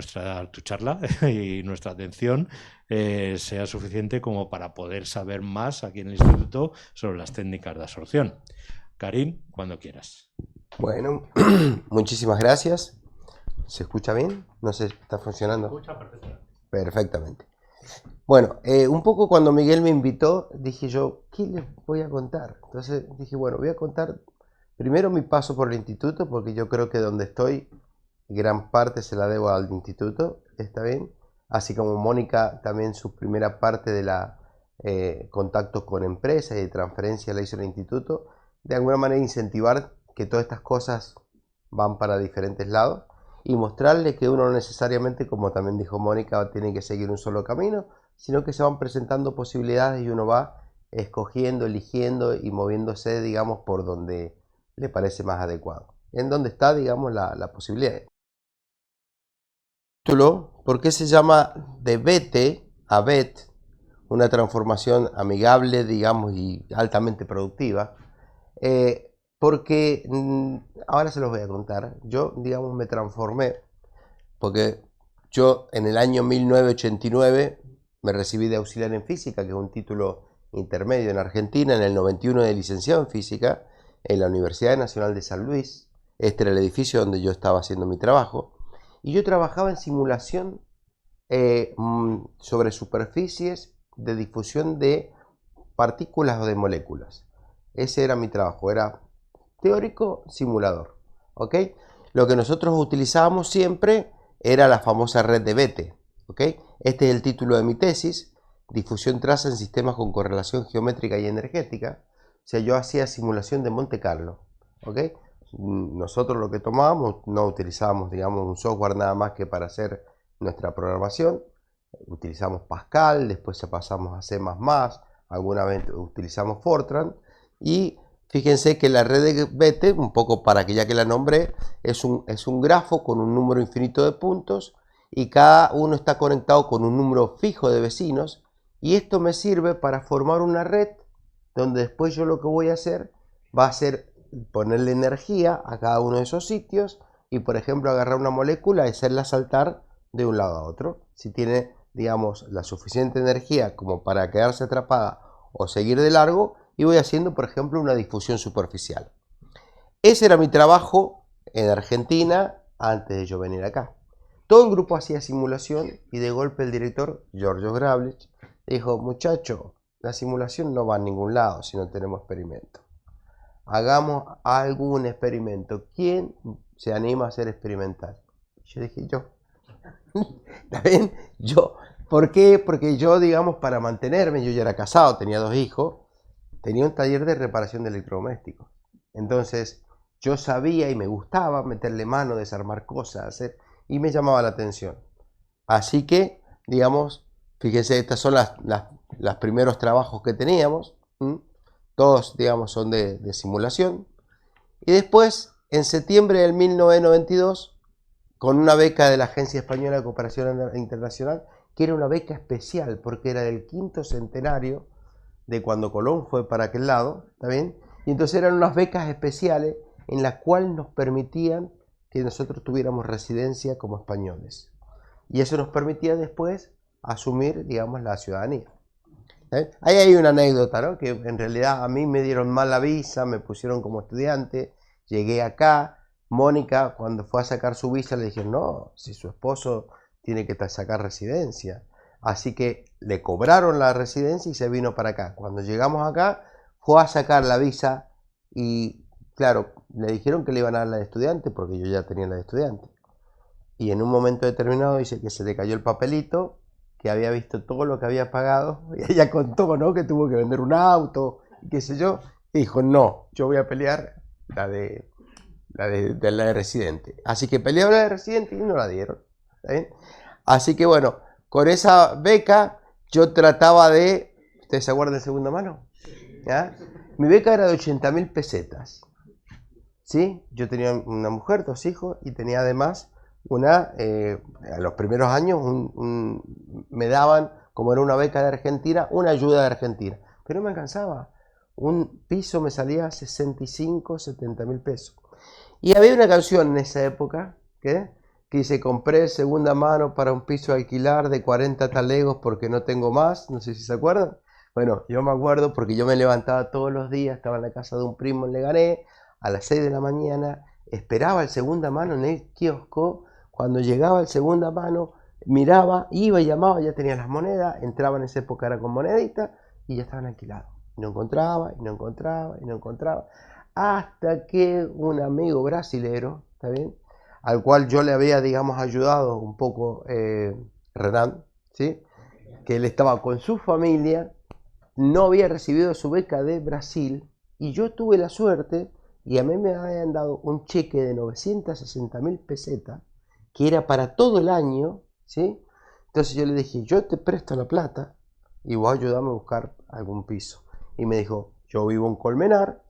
tu charla y nuestra atención sea suficiente como para poder saber más aquí en el instituto sobre las técnicas de absorción. Karim, cuando quieras. Bueno, muchísimas gracias. ¿Se escucha bien? No sé, ¿está funcionando? Se escucha perfectamente. Perfectamente. Bueno, un poco cuando Miguel me invitó, dije yo, ¿qué les voy a contar? Entonces dije, bueno, voy a contar primero mi paso por el instituto, porque yo creo que donde estoy, gran parte se la debo al instituto, ¿está bien? Así como Mónica también su primera parte de la contacto con empresas y de transferencia la hizo en el instituto, de alguna manera incentivar que todas estas cosas van para diferentes lados y mostrarle que uno no necesariamente, como también dijo Mónica, tiene que seguir un solo camino, sino que se van presentando posibilidades y uno va escogiendo, eligiendo y moviéndose, digamos, por donde le parece más adecuado. En donde está, digamos, la posibilidad. ¿Por qué se llama de Vete a Bet? Una transformación amigable, digamos, y altamente productiva. Porque, ahora se los voy a contar, yo, digamos, me transformé, porque yo en el año 1989 me recibí de auxiliar en física, que es un título intermedio en Argentina, en el 91 de licenciado en física, en la Universidad Nacional de San Luis. Este era el edificio donde yo estaba haciendo mi trabajo. Y yo trabajaba en simulación sobre superficies de difusión de partículas o de moléculas. Ese era mi trabajo, era teórico simulador. ¿Ok? Lo que nosotros utilizábamos siempre era la famosa red de Bethe. ¿Ok? Este es el título de mi tesis, difusión traza en sistemas con correlación geométrica y energética. O sea, yo hacía simulación de Monte Carlo. ¿Ok? Nosotros lo que tomábamos, no utilizábamos, digamos, un software nada más que para hacer nuestra programación. Utilizamos Pascal, después pasamos a C++, alguna vez utilizamos Fortran. Y fíjense que la red de Bethe, un poco para que ya que la nombré, es un grafo con un número infinito de puntos y cada uno está conectado con un número fijo de vecinos. Y esto me sirve para formar una red donde después yo lo que voy a hacer va a ser ponerle energía a cada uno de esos sitios y, por ejemplo, agarrar una molécula y hacerla saltar de un lado a otro. Si tiene, digamos, la suficiente energía como para quedarse atrapada o seguir de largo, y voy haciendo, por ejemplo, una difusión superficial. Ese era mi trabajo en Argentina antes de yo venir acá. Todo el grupo hacía simulación y de golpe el director, Giorgio Grablich, dijo, muchacho, la simulación no va a ningún lado si no tenemos experimento. Hagamos algún experimento. ¿Quién se anima a hacer experimental? Yo dije, yo. ¿Está bien? Yo. ¿Por qué? Porque yo, digamos, para mantenerme, yo ya era casado, tenía 2 hijos, tenía un taller de reparación de electrodomésticos. Entonces, yo sabía y me gustaba meterle mano, desarmar cosas, hacer, y me llamaba la atención. Así que, digamos, fíjense, estas son las primeros trabajos que teníamos. Todos, digamos, son de simulación. Y después, en septiembre del 1992, con una beca de la Agencia Española de Cooperación Internacional, que era una beca especial, porque era del 5º centenario de cuando Colón fue para aquel lado, ¿está bien? Y entonces eran unas becas especiales en las cuales nos permitían que nosotros tuviéramos residencia como españoles. Y eso nos permitía después asumir, digamos, la ciudadanía. Ahí hay una anécdota, ¿no? Que en realidad a mí me dieron mal la visa, me pusieron como estudiante, llegué acá, Mónica cuando fue a sacar su visa le dijeron, no, si su esposo tiene que sacar residencia. Así que le cobraron la residencia y se vino para acá. Cuando llegamos acá, fue a sacar la visa y, claro, le dijeron que le iban a dar la de estudiante porque yo ya tenía la de estudiante. Y en un momento determinado dice que se le cayó el papelito, que había visto todo lo que había pagado, y ella contó, ¿no?, que tuvo que vender un auto, y qué sé yo, y dijo, no, yo voy a pelear la de residente. Así que peleó la de residente y no la dieron. ¿Está bien? Así que bueno, con esa beca yo trataba de, ¿ustedes se acuerdan de segunda mano? ¿Ya? Mi beca era de 80.000 pesetas. ¿Sí? Yo tenía una mujer, 2 hijos, y tenía además a los primeros años me daban, como era una beca de Argentina, una ayuda de Argentina. Pero no me alcanzaba. Un piso me salía 65, 70.000 pesos. Y había una canción en esa época que dice, compré segunda mano para un piso alquilar de 40 talegos porque no tengo más. No sé si se acuerdan. Bueno, yo me acuerdo porque yo me levantaba todos los días, estaba en la casa de un primo en Leganés, a las 6 de la mañana, esperaba el segunda mano en el kiosco. Cuando llegaba el segunda mano, miraba, iba y llamaba, ya tenía las monedas, entraba en esa época era con moneditas y ya estaban alquilados. Y no encontraba, y no encontraba, y no encontraba. Hasta que un amigo brasilero, ¿está bien? Al cual yo le había, digamos, ayudado un poco, Renan, ¿sí? Que él estaba con su familia, no había recibido su beca de Brasil, y yo tuve la suerte, y a mí me habían dado un cheque de 960.000 pesetas, que era para todo el año, ¿sí? Entonces yo le dije, yo te presto la plata, y vos ayudame a buscar algún piso. Y me dijo, yo vivo en Colmenar,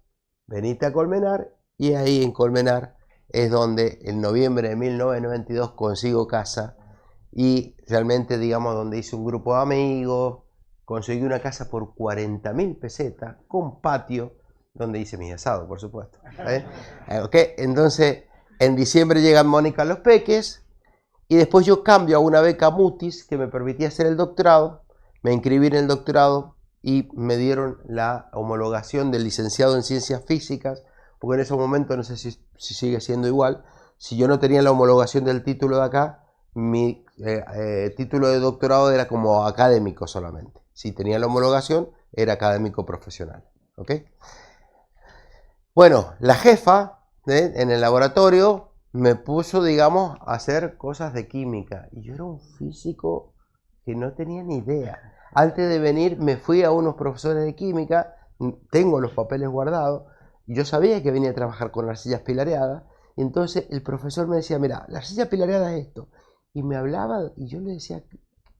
venite a Colmenar, y ahí en Colmenar es donde en noviembre de 1992 consigo casa, y realmente, digamos, donde hice un grupo de amigos, conseguí una casa por 40.000 pesetas, con patio, donde hice mis asados, por supuesto. Okay. Entonces, en diciembre llegan Mónica Los Peques, y después yo cambio a una beca Mutis, que me permitía hacer el doctorado, me inscribí en el doctorado, y me dieron la homologación del licenciado en Ciencias Físicas, porque en ese momento, no sé si sigue siendo igual, si yo no tenía la homologación del título de acá, mi título de doctorado era como académico solamente. Si tenía la homologación, era académico profesional. ¿Okay? Bueno, la jefa en el laboratorio me puso, digamos, a hacer cosas de química. Y yo era un físico que no tenía ni idea. Antes de venir me fui a unos profesores de química, tengo los papeles guardados, y yo sabía que venía a trabajar con arcillas pilareadas. Y entonces el profesor me decía, mira, la arcilla pilareada es esto. Y me hablaba y yo le decía,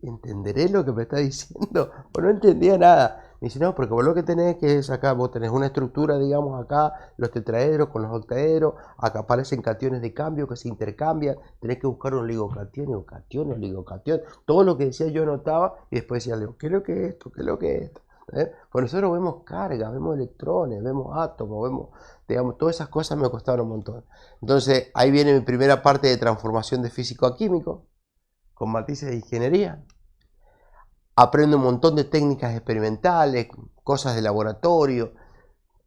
¿entenderé lo que me está diciendo? O no entendía nada. Me dice, no, porque vos lo que tenés que es acá, vos tenés una estructura, digamos, acá, los tetraedros con los octaedros, acá aparecen cationes de cambio que se intercambian, tenés que buscar un ligocatión, un catión, un ligocatión. Todo lo que decía yo anotaba y después decía, ¿qué es lo que es esto? ¿Qué es lo que es esto? Pues nosotros vemos cargas, vemos electrones, vemos átomos, vemos, digamos, todas esas cosas me costaron un montón. Entonces, ahí viene mi primera parte de transformación de físico a químico, con matices de ingeniería. Aprendo un montón de técnicas experimentales, cosas de laboratorio.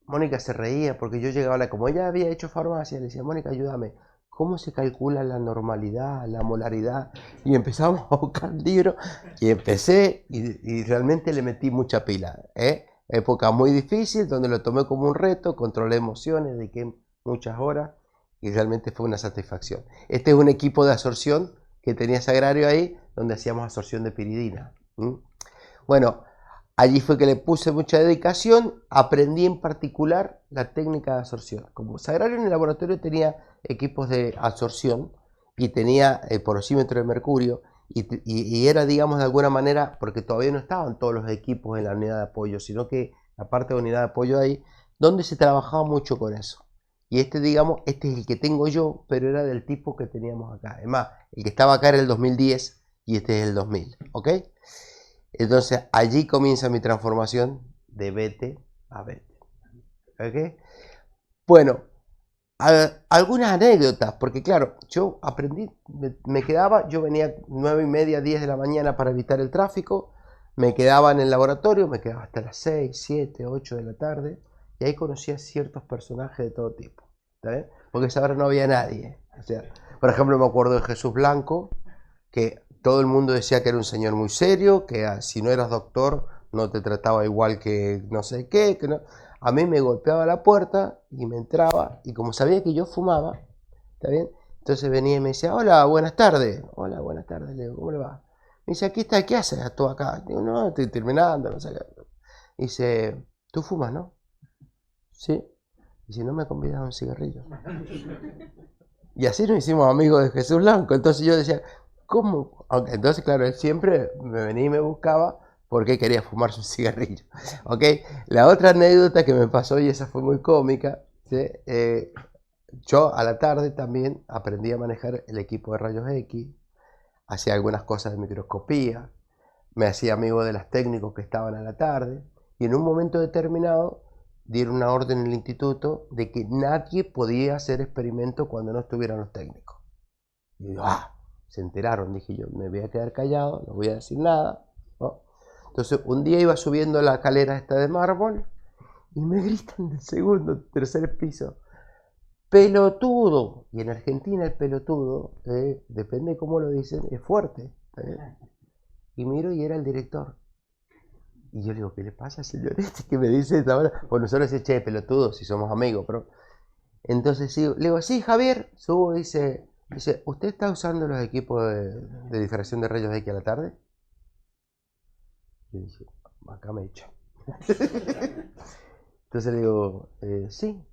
Mónica se reía porque yo llegaba, como ella había hecho farmacia, le decía, Mónica, ayúdame, ¿cómo se calcula la normalidad, la molaridad? Y empezamos a buscar libros y empecé y realmente le metí mucha pila. Época muy difícil, donde lo tomé como un reto, controlé emociones, dediqué muchas horas y realmente fue una satisfacción. Este es un equipo de absorción que tenía Sagrario ahí, donde hacíamos absorción de piridina. Bueno, allí fue que le puse mucha dedicación, aprendí en particular la técnica de absorción. Como Sagrario en el laboratorio tenía equipos de absorción y tenía el porosímetro de mercurio y era, digamos, de alguna manera, porque todavía no estaban todos los equipos en la unidad de apoyo, sino que la parte de unidad de apoyo ahí, donde se trabajaba mucho con eso. Y digamos, este es el que tengo yo, pero era del tipo que teníamos acá. Además, el que estaba acá era el 2010 y este es el 2000, ¿ok? Entonces allí comienza mi transformación de Bete a Bete. ¿Okay? Bueno, algunas anécdotas, porque claro, yo aprendí, me quedaba, yo venía 9:30, 10 de la mañana para evitar el tráfico, me quedaba en el laboratorio, me quedaba hasta las 6, 7, 8 de la tarde, y ahí conocía ciertos personajes de todo tipo, ¿sabes? Porque a esa hora no había nadie. O sea, por ejemplo, me acuerdo de Jesús Blanco, que todo el mundo decía que era un señor muy serio, que si no eras doctor no te trataba igual que no sé qué, que no. A mí me golpeaba la puerta y me entraba, y como sabía que yo fumaba, ¿está bien? Entonces venía y me decía, hola, buenas tardes. Hola, buenas tardes, le digo, ¿cómo le va? Me dice, aquí está, ¿qué haces tú acá? Digo, no, estoy terminando, no sé qué. Dice, ¿tú fumas, no? Sí. Y si no me convidas a un cigarrillo. Y así nos hicimos amigos de Jesús Blanco. Entonces yo decía, ¿cómo? Entonces, claro, él siempre me venía y me buscaba porque quería fumarse un cigarrillo. ¿Ok? La otra anécdota que me pasó, y esa fue muy cómica, ¿sí? Yo a la tarde también aprendí a manejar el equipo de rayos X, hacía algunas cosas de microscopía, me hacía amigo de los técnicos que estaban a la tarde, y en un momento determinado dieron una orden en el instituto de que nadie podía hacer experimentos cuando no estuvieran los técnicos. Y yo, se enteraron, dije yo, me voy a quedar callado, no voy a decir nada, ¿no? Entonces un día iba subiendo la escalera esta de mármol y me gritan del segundo, tercer piso, pelotudo. Y en Argentina el pelotudo, depende de cómo lo dicen, es fuerte. Y miro y era el director. Y yo le digo, ¿qué le pasa, señor este que me dice esta hora? Pues nosotros decimos, che, pelotudo, si somos amigos, pero... Entonces sí, le digo, sí, Javier. Subo y dice, ¿usted está usando los equipos de difracción de rayos X a la tarde? Y dije, acá me echo. Entonces le digo, sí.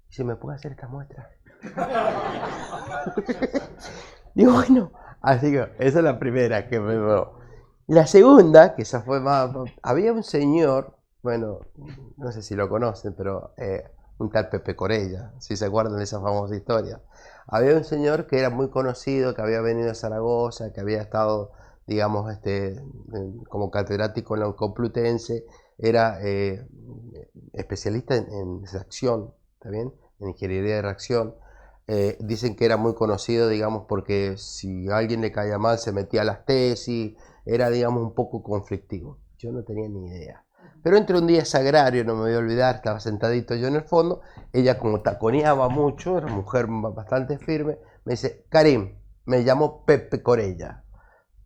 Dice, ¿me puede hacer esta muestra? Digo, bueno, así que esa es la primera que me veo. La segunda, que esa fue más... Había un señor, bueno, no sé si lo conocen, pero un tal Pepe Corella, si se acuerdan de esa famosa historia. Había un señor que era muy conocido, que había venido a Zaragoza, que había estado, digamos, como catedrático en la Complutense, era especialista en reacción, ¿está bien? En ingeniería de reacción. Dicen que era muy conocido, digamos, porque si a alguien le caía mal se metía a las tesis, era, digamos, un poco conflictivo. Yo no tenía ni idea. Pero entre un día Sagrario, no me voy a olvidar, estaba sentadito yo en el fondo, ella como taconeaba mucho, era una mujer bastante firme, me dice, Karim, me llamo Pepe Corella.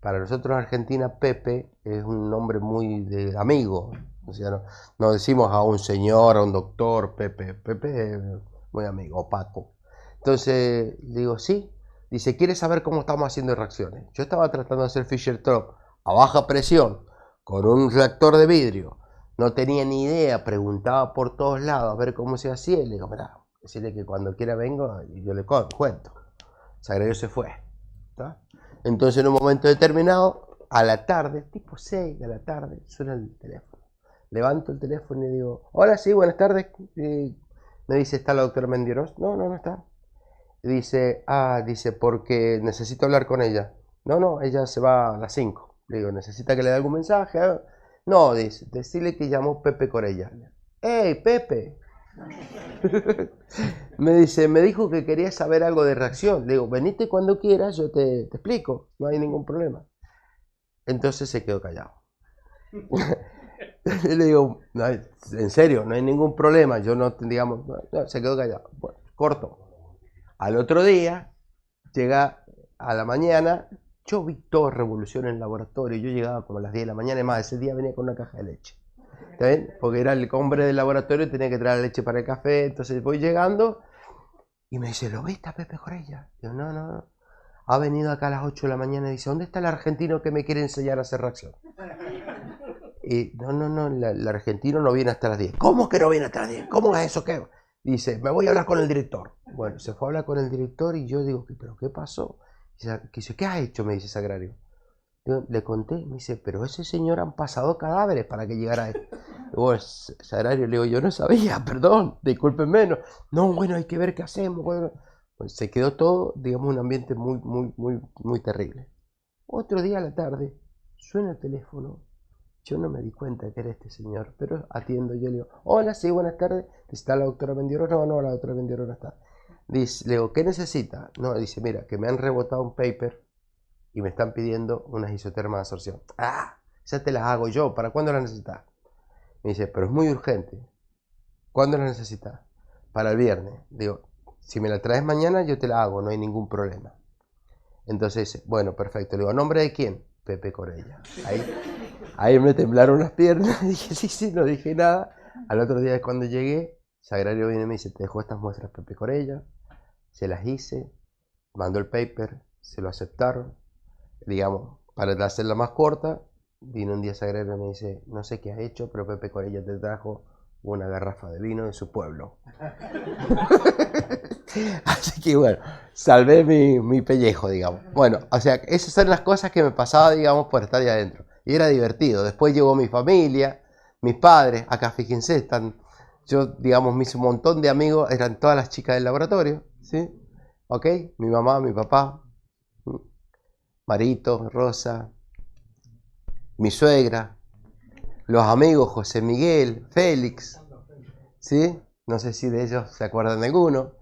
Para nosotros en Argentina, Pepe es un nombre muy de amigo, o sea, no decimos a un señor, a un doctor, Pepe, Pepe es muy amigo, o Paco. Entonces, le digo, sí. Dice, ¿quieres saber cómo estamos haciendo reacciones? Yo estaba tratando de hacer Fischer-Tropsch a baja presión, con un reactor de vidrio. No tenía ni idea, preguntaba por todos lados a ver cómo se hacía. Y le digo, mira, decirle que cuando quiera vengo y yo le cuento. Sagrario se fue. ¿Está? Entonces, en un momento determinado, a la tarde, tipo 6 de la tarde, suena el teléfono. Levanto el teléfono y digo, hola, sí, buenas tardes. Me dice, ¿está la doctora Mendioros? No está. Dice, dice, porque necesito hablar con ella. No, ella se va a las 5. Le digo, ¿necesita que le dé algún mensaje? No, dice, decirle que llamó Pepe Corella. ¡Ey, Pepe! Me dice, me dijo que quería saber algo de reacción. Le digo, venite cuando quieras, yo te explico, no hay ningún problema. Entonces se quedó callado. Le digo, no, en serio, no hay ningún problema, yo no, digamos, no, se quedó callado. Bueno, corto. Al otro día, llega a la mañana, yo vi toda revolución en el laboratorio, yo llegaba como a las 10 de la mañana, y más, ese día venía con una caja de leche. ¿Está bien? Porque era el hombre del laboratorio y tenía que traer leche para el café, entonces voy llegando y me dice, ¿lo viste a Pepe Corella? Yo, no. Ha venido acá a las 8 de la mañana y dice, ¿dónde está el argentino que me quiere enseñar a hacer reacción? Y no, el argentino no viene hasta las 10. ¿Cómo que no viene hasta las 10? ¿Cómo es eso? ¿Qué? Dice, me voy a hablar con el director. Bueno, se fue a hablar con el director y yo digo, ¿pero qué pasó? Dice, ¿qué ha hecho? Me dice Sagrario. Yo le conté, me dice, pero ese señor han pasado cadáveres para que llegara a él. Bueno, Sagrario, le digo, yo no sabía, perdón, discúlpenme. No, bueno, hay que ver qué hacemos. Bueno, pues se quedó todo, digamos, un ambiente muy terrible. Otro día a la tarde, suena el teléfono. Yo no me di cuenta que era este señor, pero atiendo, yo le digo, hola, sí, buenas tardes, ¿está la doctora Mendioros? No, la doctora Mendioros no está. Dice, le digo, ¿qué necesita? No, dice, mira, que me han rebotado un paper y me están pidiendo unas isotermas de absorción. Ya te las hago yo, ¿para cuándo las necesitas? Me dice, pero es muy urgente. ¿Cuándo las necesitas? Para el viernes. Digo, si me la traes mañana, yo te la hago, no hay ningún problema. Entonces, bueno, perfecto. Le digo, ¿a nombre de quién? Pepe Corella. Ahí me temblaron las piernas, dije, sí, no dije nada. Al otro día cuando llegué, Sagrario viene y me dice, te dejo estas muestras Pepe Corella, se las hice, mandó el paper, se lo aceptaron, digamos, para hacerla más corta, vino un día Sagrario y me dice, no sé qué has hecho, pero Pepe Corella te trajo una garrafa de vino de su pueblo. Así que bueno, salvé mi pellejo, digamos. Bueno, o sea, esas son las cosas que me pasaba, digamos, por estar ahí adentro. Y era divertido. Después llegó mi familia, mis padres, acá fíjense, están, yo, digamos, me hice un montón de amigos, eran todas las chicas del laboratorio, ¿sí? ¿Ok? Mi mamá, mi papá, Marito, Rosa, mi suegra, los amigos José Miguel, Félix, ¿sí? No sé si de ellos se acuerdan de alguno.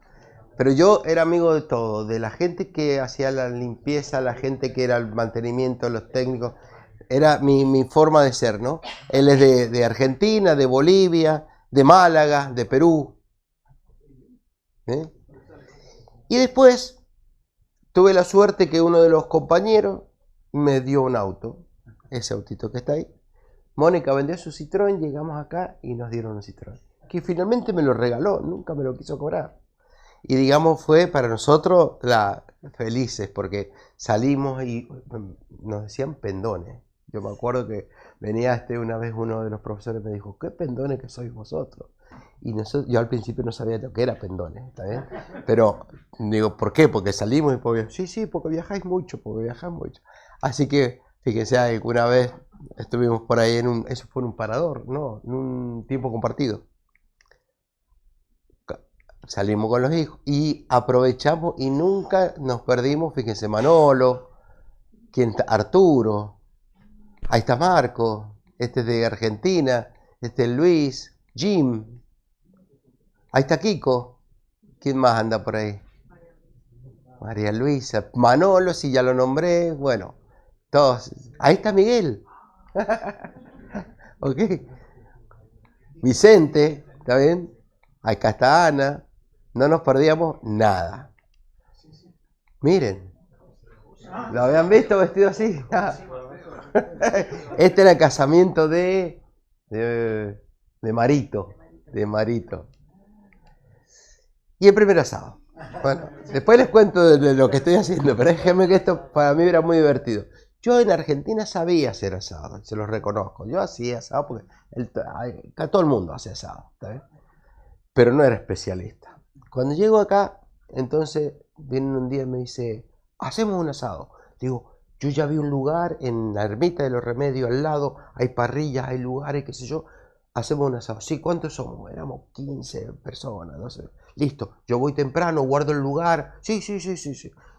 Pero yo era amigo de todo, de la gente que hacía la limpieza, la gente que era el mantenimiento, los técnicos. Era mi forma de ser, ¿no? Él es de Argentina, de Bolivia, de Málaga, de Perú. ¿Eh? Y después tuve la suerte que uno de los compañeros me dio un auto, ese autito que está ahí. Mónica vendió su Citroën, llegamos acá y nos dieron un Citroën, que finalmente me lo regaló, nunca me lo quiso cobrar. Y digamos, fue para nosotros felices, porque salimos y nos decían pendones. Yo me acuerdo que venía una vez uno de los profesores me dijo, ¿qué pendones que sois vosotros? Y yo al principio no sabía lo que era pendones, ¿está bien? Pero digo, ¿por qué? Porque salimos y porque, sí, porque viajáis mucho, Así que, fíjense, alguna vez estuvimos por ahí eso fue en un parador, ¿no? En un tiempo compartido. Salimos con los hijos y aprovechamos y nunca nos perdimos, fíjense, Manolo, Arturo, ahí está Marco, este es de Argentina, este es Luis, Jim, ahí está Kiko, ¿quién más anda por ahí? María Luisa, Manolo, si ya lo nombré, bueno, todos, ahí está Miguel, ok, Vicente, ¿está bien? Acá está Ana. No nos perdíamos nada. Miren. ¿Lo habían visto vestido así? Este era el casamiento de Marito. De Marito. Y el primer asado. Bueno, después les cuento de lo que estoy haciendo, pero déjenme que esto para mí era muy divertido. Yo en Argentina sabía hacer asado, se los reconozco. Yo hacía asado porque acá todo el mundo hace asado, ¿está bien? Pero no era especialista. Cuando llego acá, entonces viene un día y me dice, hacemos un asado. Digo, yo ya vi un lugar en la Ermita de los Remedios al lado, hay parrillas, hay lugares, qué sé yo, hacemos un asado. Sí, ¿cuántos somos? Éramos 15 personas, no sé. Listo, yo voy temprano, guardo el lugar. Sí.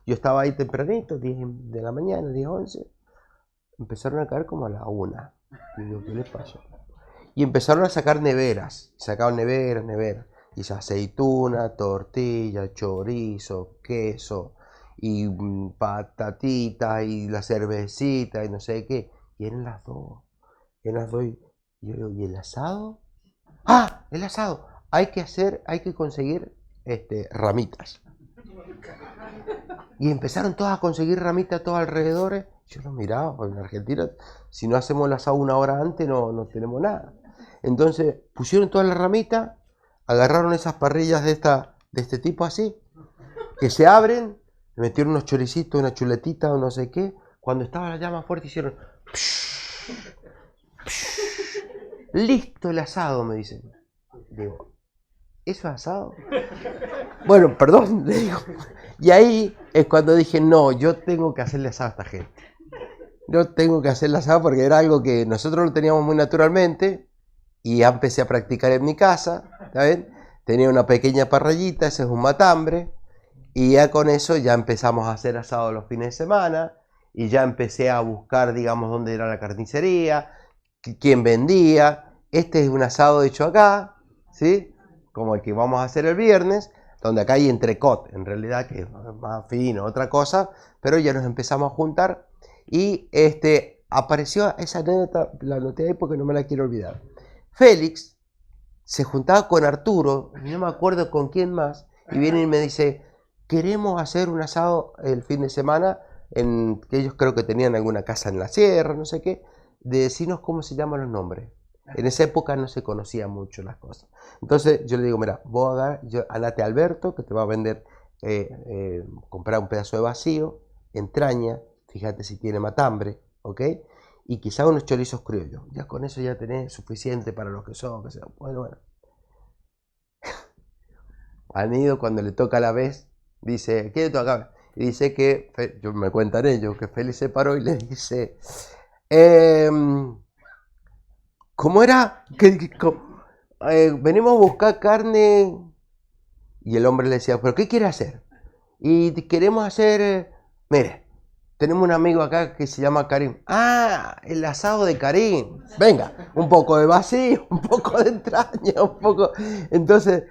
Yo estaba ahí tempranito, 10 de la mañana, 10, 11. Empezaron a caer como a la 1. Y digo, ¿qué les pasó? Y empezaron a sacar neveras. Sacaban neveras. Y aceituna, tortilla, chorizo, queso, y patatitas, y la cervecita, y no sé qué. Y eran las 2. Y yo digo, ¿y el asado? ¡Ah! El asado. Hay que conseguir ramitas. Y empezaron todas a conseguir ramitas a todos alrededor. Yo los miraba, porque en Argentina, si no hacemos el asado una hora antes, no tenemos nada. Entonces pusieron todas las ramitas, agarraron esas parrillas de este tipo así, que se abren, le metieron unos choricitos, una chuletita o no sé qué. Cuando estaba la llama fuerte hicieron... Listo el asado, me dicen. Digo, ¿eso es asado? Bueno, perdón, le digo. Y ahí es cuando dije, no, yo tengo que hacerle asado a esta gente. Yo tengo que hacerle asado porque era algo que nosotros lo teníamos muy naturalmente. Y ya empecé a practicar en mi casa, ¿está bien? Tenía una pequeña parrillita, ese es un matambre, y ya con eso ya empezamos a hacer asado los fines de semana, y ya empecé a buscar, digamos, dónde era la carnicería, quién vendía. Este es un asado hecho acá, ¿sí? Como el que vamos a hacer el viernes, donde acá hay entrecot, en realidad, que es más fino, otra cosa, pero ya nos empezamos a juntar, y apareció esa anécdota, la anoté ahí porque no me la quiero olvidar. Félix se juntaba con Arturo, no me acuerdo con quién más, y viene y me dice, queremos hacer un asado el fin de semana, que ellos creo que tenían alguna casa en la sierra, no sé qué, de decirnos cómo se llaman los nombres. En esa época no se conocían mucho las cosas. Entonces yo le digo, mira, vos andate a Alberto, que te va a vender, comprar un pedazo de vacío, entraña, fíjate si tiene matambre, ¿ok? Y quizá unos chorizos criollos. Ya con eso ya tenés suficiente para los que son. Que sea. Bueno. Han ido cuando le toca la vez, dice, ¿qué le toca? Y dice que, me cuentan ellos, que Félix se paró y le dice, ¿cómo era? Venimos a buscar carne. Y el hombre le decía, ¿pero qué quiere hacer? Y queremos hacer, mire, tenemos un amigo acá que se llama Karim. ¡Ah! El asado de Karim. Venga, un poco de vacío, un poco de entraña, un poco... Entonces,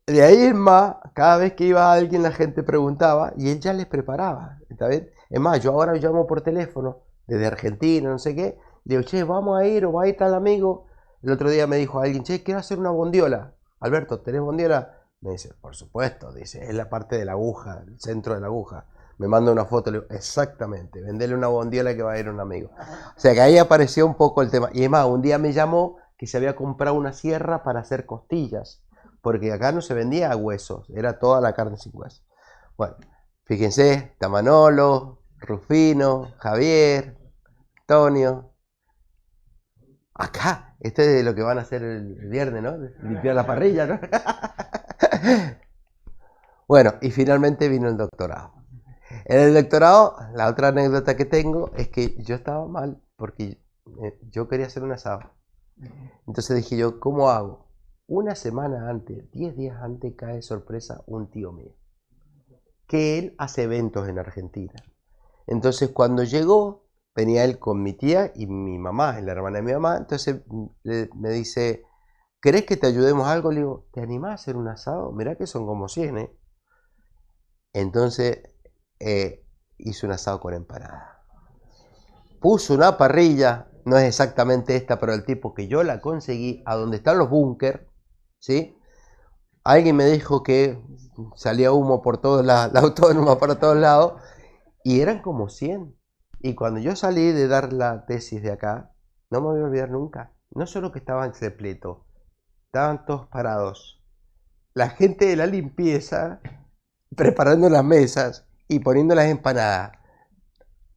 de ahí en más, cada vez que iba alguien la gente preguntaba y él ya les preparaba. ¿Está bien? Es más, yo ahora llamo por teléfono desde Argentina, no sé qué. Le digo, che, vamos a ir o va a ir tal amigo. El otro día me dijo alguien, che, quiero hacer una bondiola. Alberto, ¿tenés bondiola? Me dice, por supuesto, dice, es la parte de la aguja, el centro de la aguja. Me manda una foto, le digo, exactamente, vendele una bondiola que va a ir un amigo. O sea que ahí apareció un poco el tema. Y es más, un día me llamó que se había comprado una sierra para hacer costillas, porque acá no se vendía huesos, era toda la carne sin hueso. Bueno, fíjense, está Manolo, Rufino, Javier, Antonio. Acá, este es de lo que van a hacer el viernes, ¿no? Limpiar la parrilla, ¿no? Bueno, y finalmente vino el doctorado. En el doctorado, la otra anécdota que tengo es que yo estaba mal porque yo quería hacer un asado. Entonces dije yo, ¿cómo hago? Una semana antes, 10 días antes, cae de sorpresa un tío mío, que él hace eventos en Argentina. Entonces cuando llegó, venía él con mi tía y mi mamá, la hermana de mi mamá. Entonces me dice, ¿querés que te ayudemos algo? Le digo, ¿te animás a hacer un asado? Mirá que son como 100, ¿eh? Entonces hizo un asado con empanada. Puso una parrilla, no es exactamente esta, pero el tipo que yo la conseguí, a donde están los búnker, ¿sí? Alguien me dijo que salía humo por todos lados, la autónoma para todos lados, y eran como 100. Y cuando yo salí de dar la tesis de acá, no me voy a olvidar nunca, no solo que estaban repletos, estaban todos parados. La gente de la limpieza preparando las mesas y poniendo las empanadas.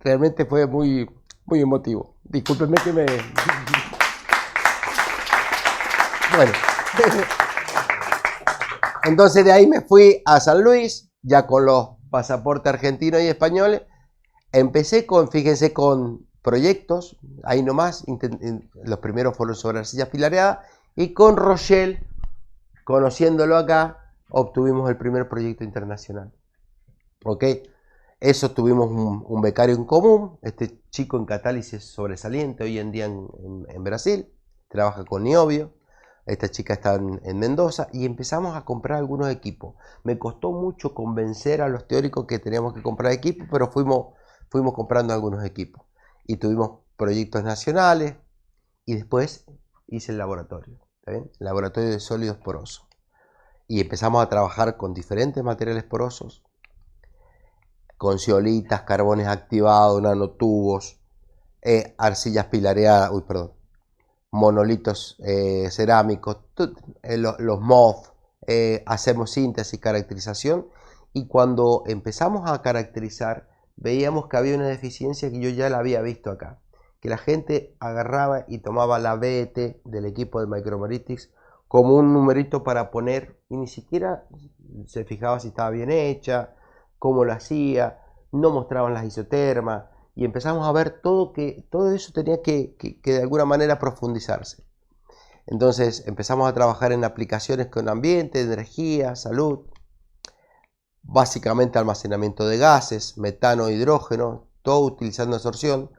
Realmente fue muy, muy emotivo. Discúlpenme que me... Bueno. Entonces de ahí me fui a San Luis, ya con los pasaportes argentinos y españoles. Empecé con, fíjense, con proyectos, ahí nomás, los primeros fueron sobre arcillas pilareadas, y con Rochelle, conociéndolo acá, obtuvimos el primer proyecto internacional. ¿Ok? Eso tuvimos un becario en común, este chico en catálisis sobresaliente hoy en día en Brasil, trabaja con Niobio, esta chica está en Mendoza, y empezamos a comprar algunos equipos. Me costó mucho convencer a los teóricos que teníamos que comprar equipos, pero fuimos comprando algunos equipos. Y tuvimos proyectos nacionales, y después hice el laboratorio, ¿está bien? El laboratorio de sólidos porosos. Y empezamos a trabajar con diferentes materiales porosos, con zeolitas, carbones activados, nanotubos, arcillas pilareadas, monolitos cerámicos, los MOF, hacemos síntesis, caracterización, y cuando empezamos a caracterizar, veíamos que había una deficiencia que yo ya la había visto acá, que la gente agarraba y tomaba la BET del equipo de Micromeritics como un numerito para poner, y ni siquiera se fijaba si estaba bien hecha, cómo lo hacía, no mostraban las isotermas, y empezamos a ver todo eso tenía que de alguna manera profundizarse. Entonces empezamos a trabajar en aplicaciones con ambiente, energía, salud, básicamente almacenamiento de gases, metano e hidrógeno, todo utilizando absorción,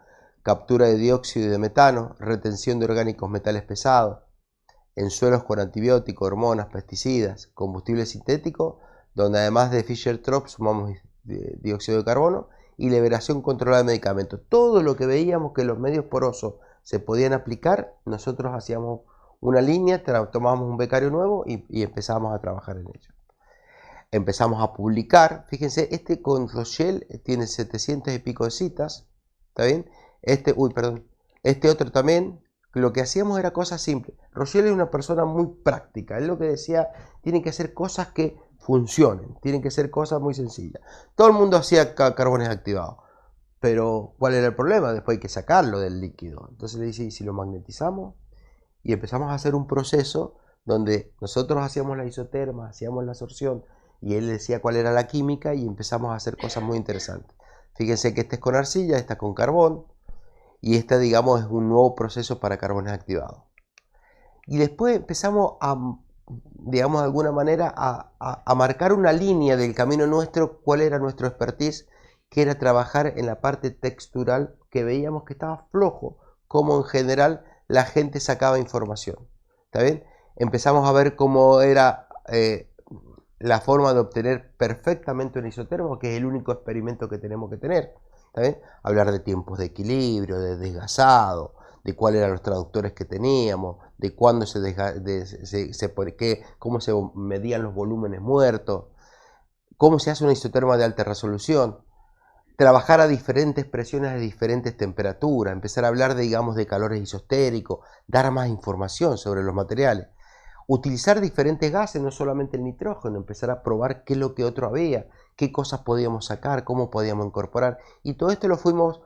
captura de dióxido y de metano, retención de orgánicos metales pesados, en suelos con antibióticos, hormonas, pesticidas, combustible sintético, donde además de Fischer-Tropsch sumamos dióxido de carbono, y liberación controlada de medicamentos. Todo lo que veíamos que los medios porosos se podían aplicar, nosotros hacíamos una línea, tomábamos un becario nuevo y empezamos a trabajar en ello. Empezamos a publicar, fíjense, este con Rochelle tiene 700 y pico de citas, ¿está bien? Este otro también, lo que hacíamos era cosas simples. Rochelle es una persona muy práctica, él lo que decía, tienen que hacer cosas que funcionen, tienen que ser cosas muy sencillas. Todo el mundo hacía carbones activados, pero ¿cuál era el problema? Después hay que sacarlo del líquido. Entonces le dice, ¿y si lo magnetizamos? Y empezamos a hacer un proceso donde nosotros hacíamos la isoterma, hacíamos la absorción, y él decía cuál era la química, y empezamos a hacer cosas muy interesantes. Fíjense que este es con arcilla, este es con carbón, y este, digamos, es un nuevo proceso para carbones activados. Y después empezamos a, digamos, de alguna manera a marcar una línea del camino nuestro, cuál era nuestro expertise, que era trabajar en la parte textural, que veíamos que estaba flojo, como en general la gente sacaba información. ¿Está bien? Empezamos a ver cómo era la forma de obtener perfectamente un isotermo, que es el único experimento que tenemos que tener. ¿Está bien? Hablar de tiempos de equilibrio, de desgasado, de cuáles eran los traductores que teníamos, de cuándo cómo se medían los volúmenes muertos, cómo se hace una isoterma de alta resolución. trabajar a diferentes presiones, a diferentes temperaturas, empezar a hablar de, digamos, de calores isostéricos, dar más información sobre los materiales. Utilizar diferentes gases, no solamente el nitrógeno, empezar a probar qué es lo que otro había, qué cosas podíamos sacar, cómo podíamos incorporar. Y todo esto lo fuimos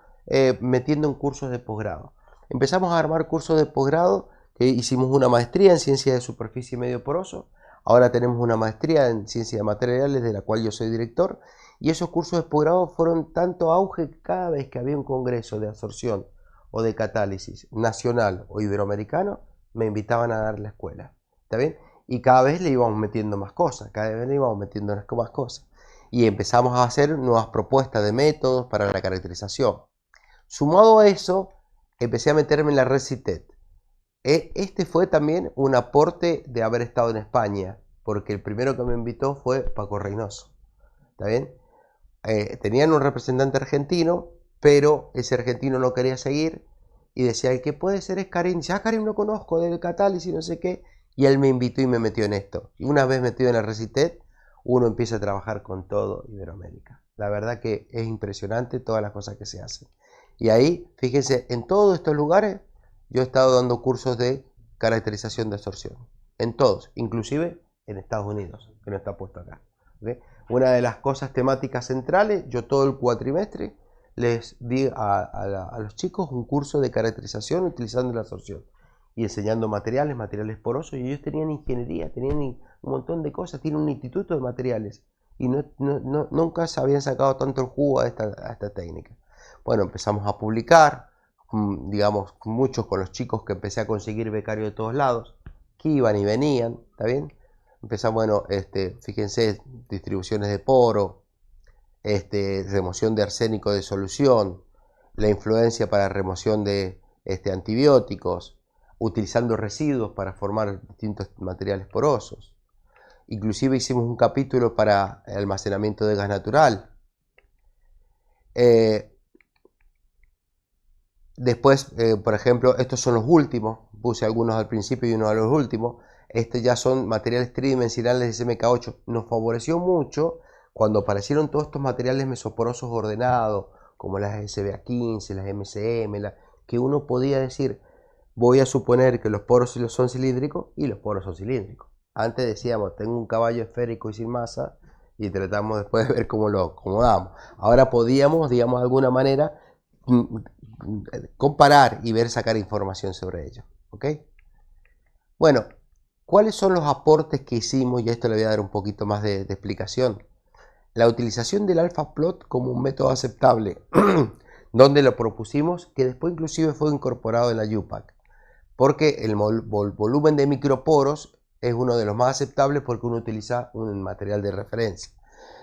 metiendo en cursos de posgrado. Empezamos a armar cursos de posgrado, hicimos una maestría en ciencia de superficie y medio poroso. Ahora tenemos una maestría en ciencia de materiales, de la cual yo soy director. Y esos cursos de posgrado fueron tanto auge que cada vez que había un congreso de absorción o de catálisis nacional o iberoamericano, me invitaban a dar la escuela. ¿Está bien? Y cada vez le íbamos metiendo más cosas, cada vez le íbamos metiendo más cosas. Y empezamos a hacer nuevas propuestas de métodos para la caracterización. Sumado a eso, empecé a meterme en la red CITED. Este fue también un aporte de haber estado en España, porque el primero que me invitó fue Paco Reynoso. ¿Está bien? Tenían un representante argentino, pero ese argentino no quería seguir y decía, el que puede ser es Karim. Ya Karim lo conozco del catálisis, no sé qué. Y él me invitó y me metió en esto. Y una vez metido en la Recitet, uno empieza a trabajar con todo Iberoamérica. La verdad que es impresionante todas las cosas que se hacen. Y ahí, fíjense, en todos estos lugares yo he estado dando cursos de caracterización de absorción. En todos, inclusive en Estados Unidos, que no está puesto acá. ¿Okay? Una de las cosas temáticas centrales, yo todo el cuatrimestre les di a los chicos un curso de caracterización utilizando la absorción y enseñando materiales porosos, y ellos tenían ingeniería, tenían un montón de cosas, tienen un instituto de materiales y nunca se habían sacado tanto el jugo a esta técnica. Bueno, empezamos a publicar, digamos, muchos con los chicos que empecé a conseguir becarios de todos lados, que iban y venían, ¿está bien? Empezamos, bueno, fíjense, distribuciones de poro, remoción de arsénico de solución, la influencia para remoción de antibióticos, utilizando residuos para formar distintos materiales porosos. Inclusive hicimos un capítulo para el almacenamiento de gas natural. Después, por ejemplo, estos son los últimos, puse algunos al principio y uno a los últimos. Estos ya son materiales tridimensionales de SMK8. Nos favoreció mucho cuando aparecieron todos estos materiales mesoporosos ordenados, como las SBA15, las MCM, que uno podía decir, voy a suponer que los poros son cilíndricos y los poros son cilíndricos. Antes decíamos, tengo un caballo esférico y sin masa, y tratamos después de ver cómo lo acomodamos. Ahora podíamos, digamos, de alguna manera, comparar y ver, sacar información sobre ello. ¿Ok? Bueno, ¿cuáles son los aportes que hicimos? Y a esto le voy a dar un poquito más de explicación. La utilización del alpha plot como un método aceptable, donde lo propusimos, que después inclusive fue incorporado en la UPAC, porque el volumen de microporos es uno de los más aceptables porque uno utiliza un material de referencia.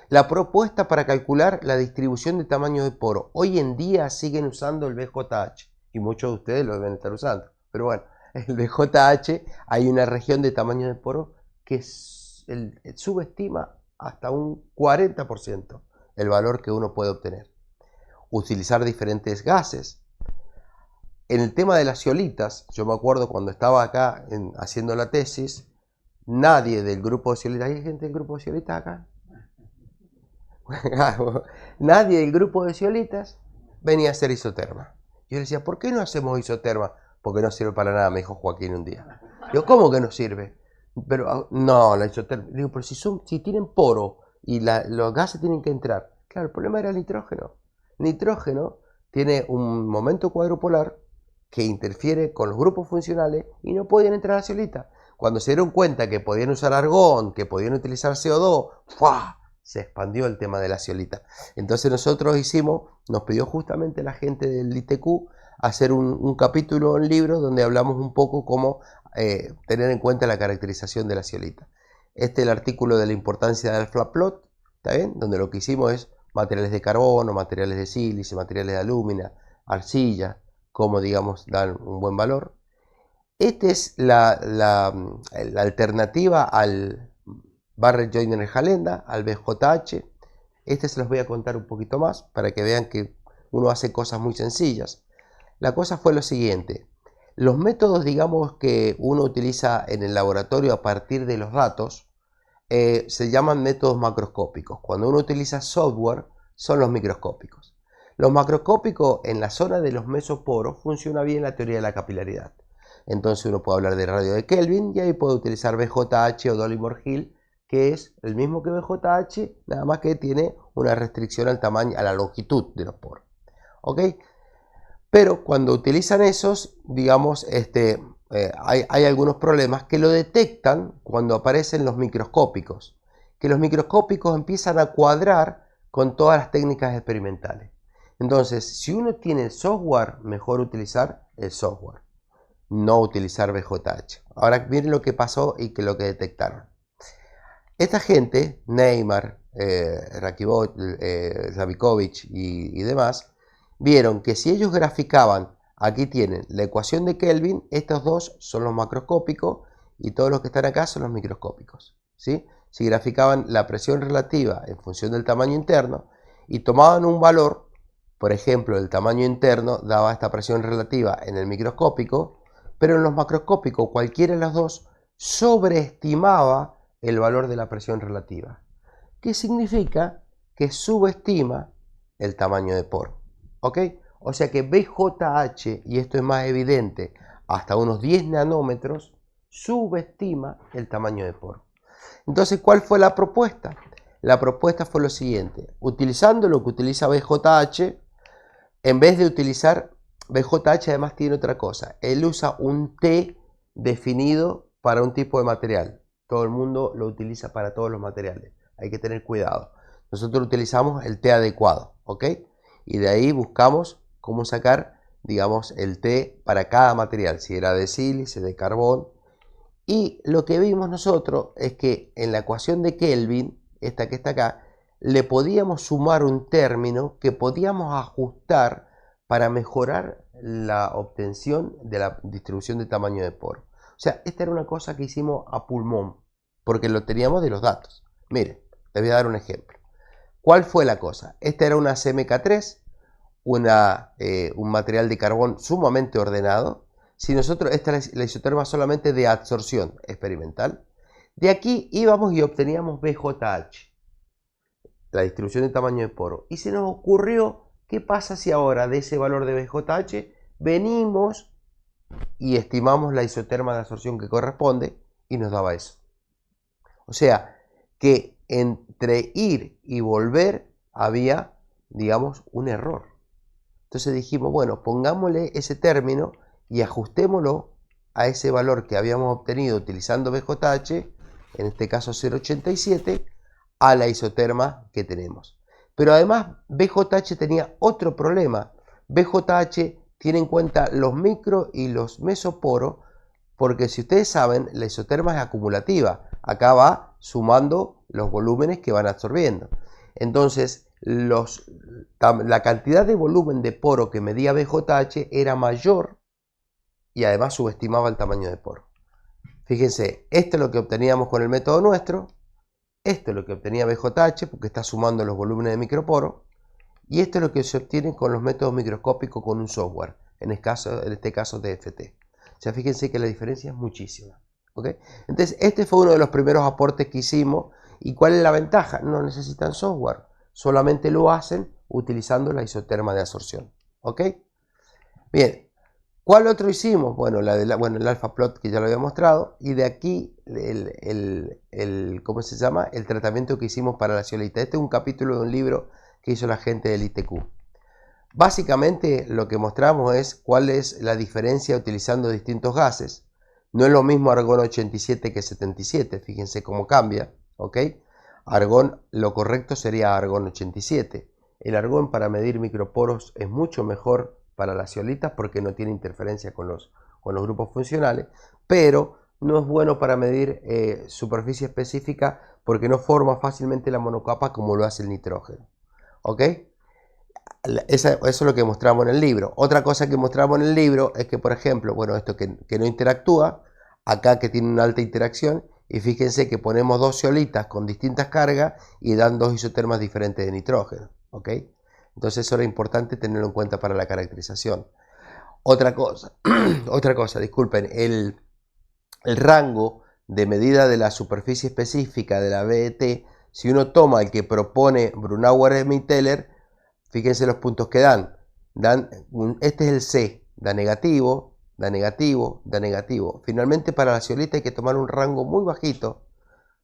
La propuesta para calcular la distribución de tamaño de poro. Hoy en día siguen usando el BJH, y muchos de ustedes lo deben estar usando, pero bueno, el BJH hay una región de tamaño de poro que subestima hasta un 40% el valor que uno puede obtener. Utilizar diferentes gases. En el tema de las zeolitas, yo me acuerdo cuando estaba acá haciendo la tesis, nadie del grupo de zeolitas, ¿hay gente del grupo de zeolitas acá? Nadie del grupo de zeolitas venía a hacer isoterma. Yo le decía, ¿por qué no hacemos isoterma? Porque no sirve para nada, me dijo Joaquín un día. Yo, ¿cómo que no sirve? Pero no, la isoterma. Digo, pero si tienen poro y los gases tienen que entrar. Claro, el problema era el nitrógeno. El nitrógeno tiene un momento cuadrupolar que interfiere con los grupos funcionales y no podían entrar a la zeolita. Cuando se dieron cuenta que podían usar argón, que podían utilizar CO2, ¡fua!, se expandió el tema de la zeolita. Entonces nosotros nos pidió justamente la gente del ITQ hacer un capítulo, un libro donde hablamos un poco cómo tener en cuenta la caracterización de la zeolita. Este es el artículo de la importancia del alpha plot, ¿está bien? Donde lo que hicimos es materiales de carbono, materiales de sílice, materiales de alúmina, arcilla, cómo, digamos, dan un buen valor. Esta es la alternativa al Barrett Joyner Jalenda, al BJH. Se los voy a contar un poquito más para que vean que uno hace cosas muy sencillas. La cosa fue lo siguiente. Los métodos, digamos, que uno utiliza en el laboratorio a partir de los datos se llaman métodos macroscópicos. Cuando uno utiliza software, son los microscópicos. Los macroscópicos en la zona de los mesoporos funciona bien la teoría de la capilaridad. Entonces uno puede hablar de radio de Kelvin y ahí puede utilizar BJH o Dollimore-Hill, que es el mismo que BJH, nada más que tiene una restricción al tamaño, a la longitud de los poros. ¿Ok? Pero cuando utilizan esos, digamos, hay algunos problemas que lo detectan cuando aparecen los microscópicos. Que los microscópicos empiezan a cuadrar con todas las técnicas experimentales. Entonces, si uno tiene el software, mejor utilizar el software, no utilizar BJH. Ahora miren lo que pasó y lo que detectaron. Esta gente, Neymar, Rabikovic y demás, vieron que si ellos graficaban, aquí tienen la ecuación de Kelvin, estos dos son los macroscópicos y todos los que están acá son los microscópicos, ¿sí? Si graficaban la presión relativa en función del tamaño interno y tomaban un valor, por ejemplo, el tamaño interno daba esta presión relativa en el microscópico, pero en los macroscópicos cualquiera de los dos sobreestimaba el valor de la presión relativa. ¿Qué significa? Que subestima el tamaño de poro. ¿Ok? O sea que BJH, y esto es más evidente, hasta unos 10 nanómetros, subestima el tamaño de poro. Entonces, ¿cuál fue la propuesta? La propuesta fue lo siguiente: utilizando lo que utiliza BJH, en vez de utilizar BJH, además tiene otra cosa. Él usa un T definido para un tipo de material. Todo el mundo lo utiliza para todos los materiales. Hay que tener cuidado. Nosotros utilizamos el T adecuado, ¿ok? Y de ahí buscamos cómo sacar, digamos, el T para cada material. Si era de sílice, de carbón. Y lo que vimos nosotros es que en la ecuación de Kelvin, esta que está acá, le podíamos sumar un término que podíamos ajustar para mejorar la obtención de la distribución de tamaño de poro. O sea, esta era una cosa que hicimos a pulmón, porque lo teníamos de los datos. Miren, les voy a dar un ejemplo. ¿Cuál fue la cosa? Esta era una CMK3, un material de carbón sumamente ordenado. Si nosotros, esta es la isoterma solamente de absorción experimental, de aquí íbamos y obteníamos BJH, la distribución de tamaño de poro. Y se nos ocurrió, ¿qué pasa si ahora de ese valor de BJH venimos y estimamos la isoterma de absorción que corresponde y nos daba eso? O sea, que entre ir y volver había, digamos, un error. Entonces dijimos, bueno, pongámosle ese término y ajustémoslo a ese valor que habíamos obtenido utilizando BJH, en este caso 0,87, a la isoterma que tenemos. Pero además BJH tenía otro problema. BJH tiene en cuenta los micro y los mesoporos, porque si ustedes saben, la isoterma es acumulativa. Acá va sumando los volúmenes que van absorbiendo. Entonces, la cantidad de volumen de poro que medía BJH era mayor y además subestimaba el tamaño de poro. Fíjense, esto es lo que obteníamos con el método nuestro, esto es lo que obtenía BJH porque está sumando los volúmenes de microporo, y esto es lo que se obtiene con los métodos microscópicos con un software, en este caso DFT. O sea, fíjense que la diferencia es muchísima. ¿Okay? Entonces, este fue uno de los primeros aportes que hicimos. ¿Y cuál es la ventaja? No necesitan software, solamente lo hacen utilizando la isoterma de absorción. ¿Ok? Bien, ¿cuál otro hicimos? Bueno, el alpha plot que ya lo había mostrado, y de aquí ¿cómo se llama? El tratamiento que hicimos para la zeolita. Este es un capítulo de un libro que hizo la gente del ITQ. Básicamente lo que mostramos es cuál es la diferencia utilizando distintos gases. No es lo mismo argón 87 que 77, fíjense cómo cambia, ¿ok? Argón, lo correcto sería argón 87. El argón para medir microporos es mucho mejor para las zeolitas porque no tiene interferencia con los grupos funcionales, pero no es bueno para medir superficie específica porque no forma fácilmente la monocapa como lo hace el nitrógeno, ¿ok? Eso es lo que mostramos en el libro. Otra cosa que mostramos en el libro es que, por ejemplo, bueno, esto que no interactúa, acá que tiene una alta interacción, y fíjense que ponemos dos zeolitas con distintas cargas y dan dos isotermas diferentes de nitrógeno, ¿ok? Entonces eso era importante tenerlo en cuenta para la caracterización. Otra cosa, disculpen, el rango de medida de la superficie específica de la BET, si uno toma el que propone Brunauer y Teller, Fíjense los puntos que dan. Este es el C, da negativo, da negativo, da negativo. Finalmente para la zeolita hay que tomar un rango muy bajito,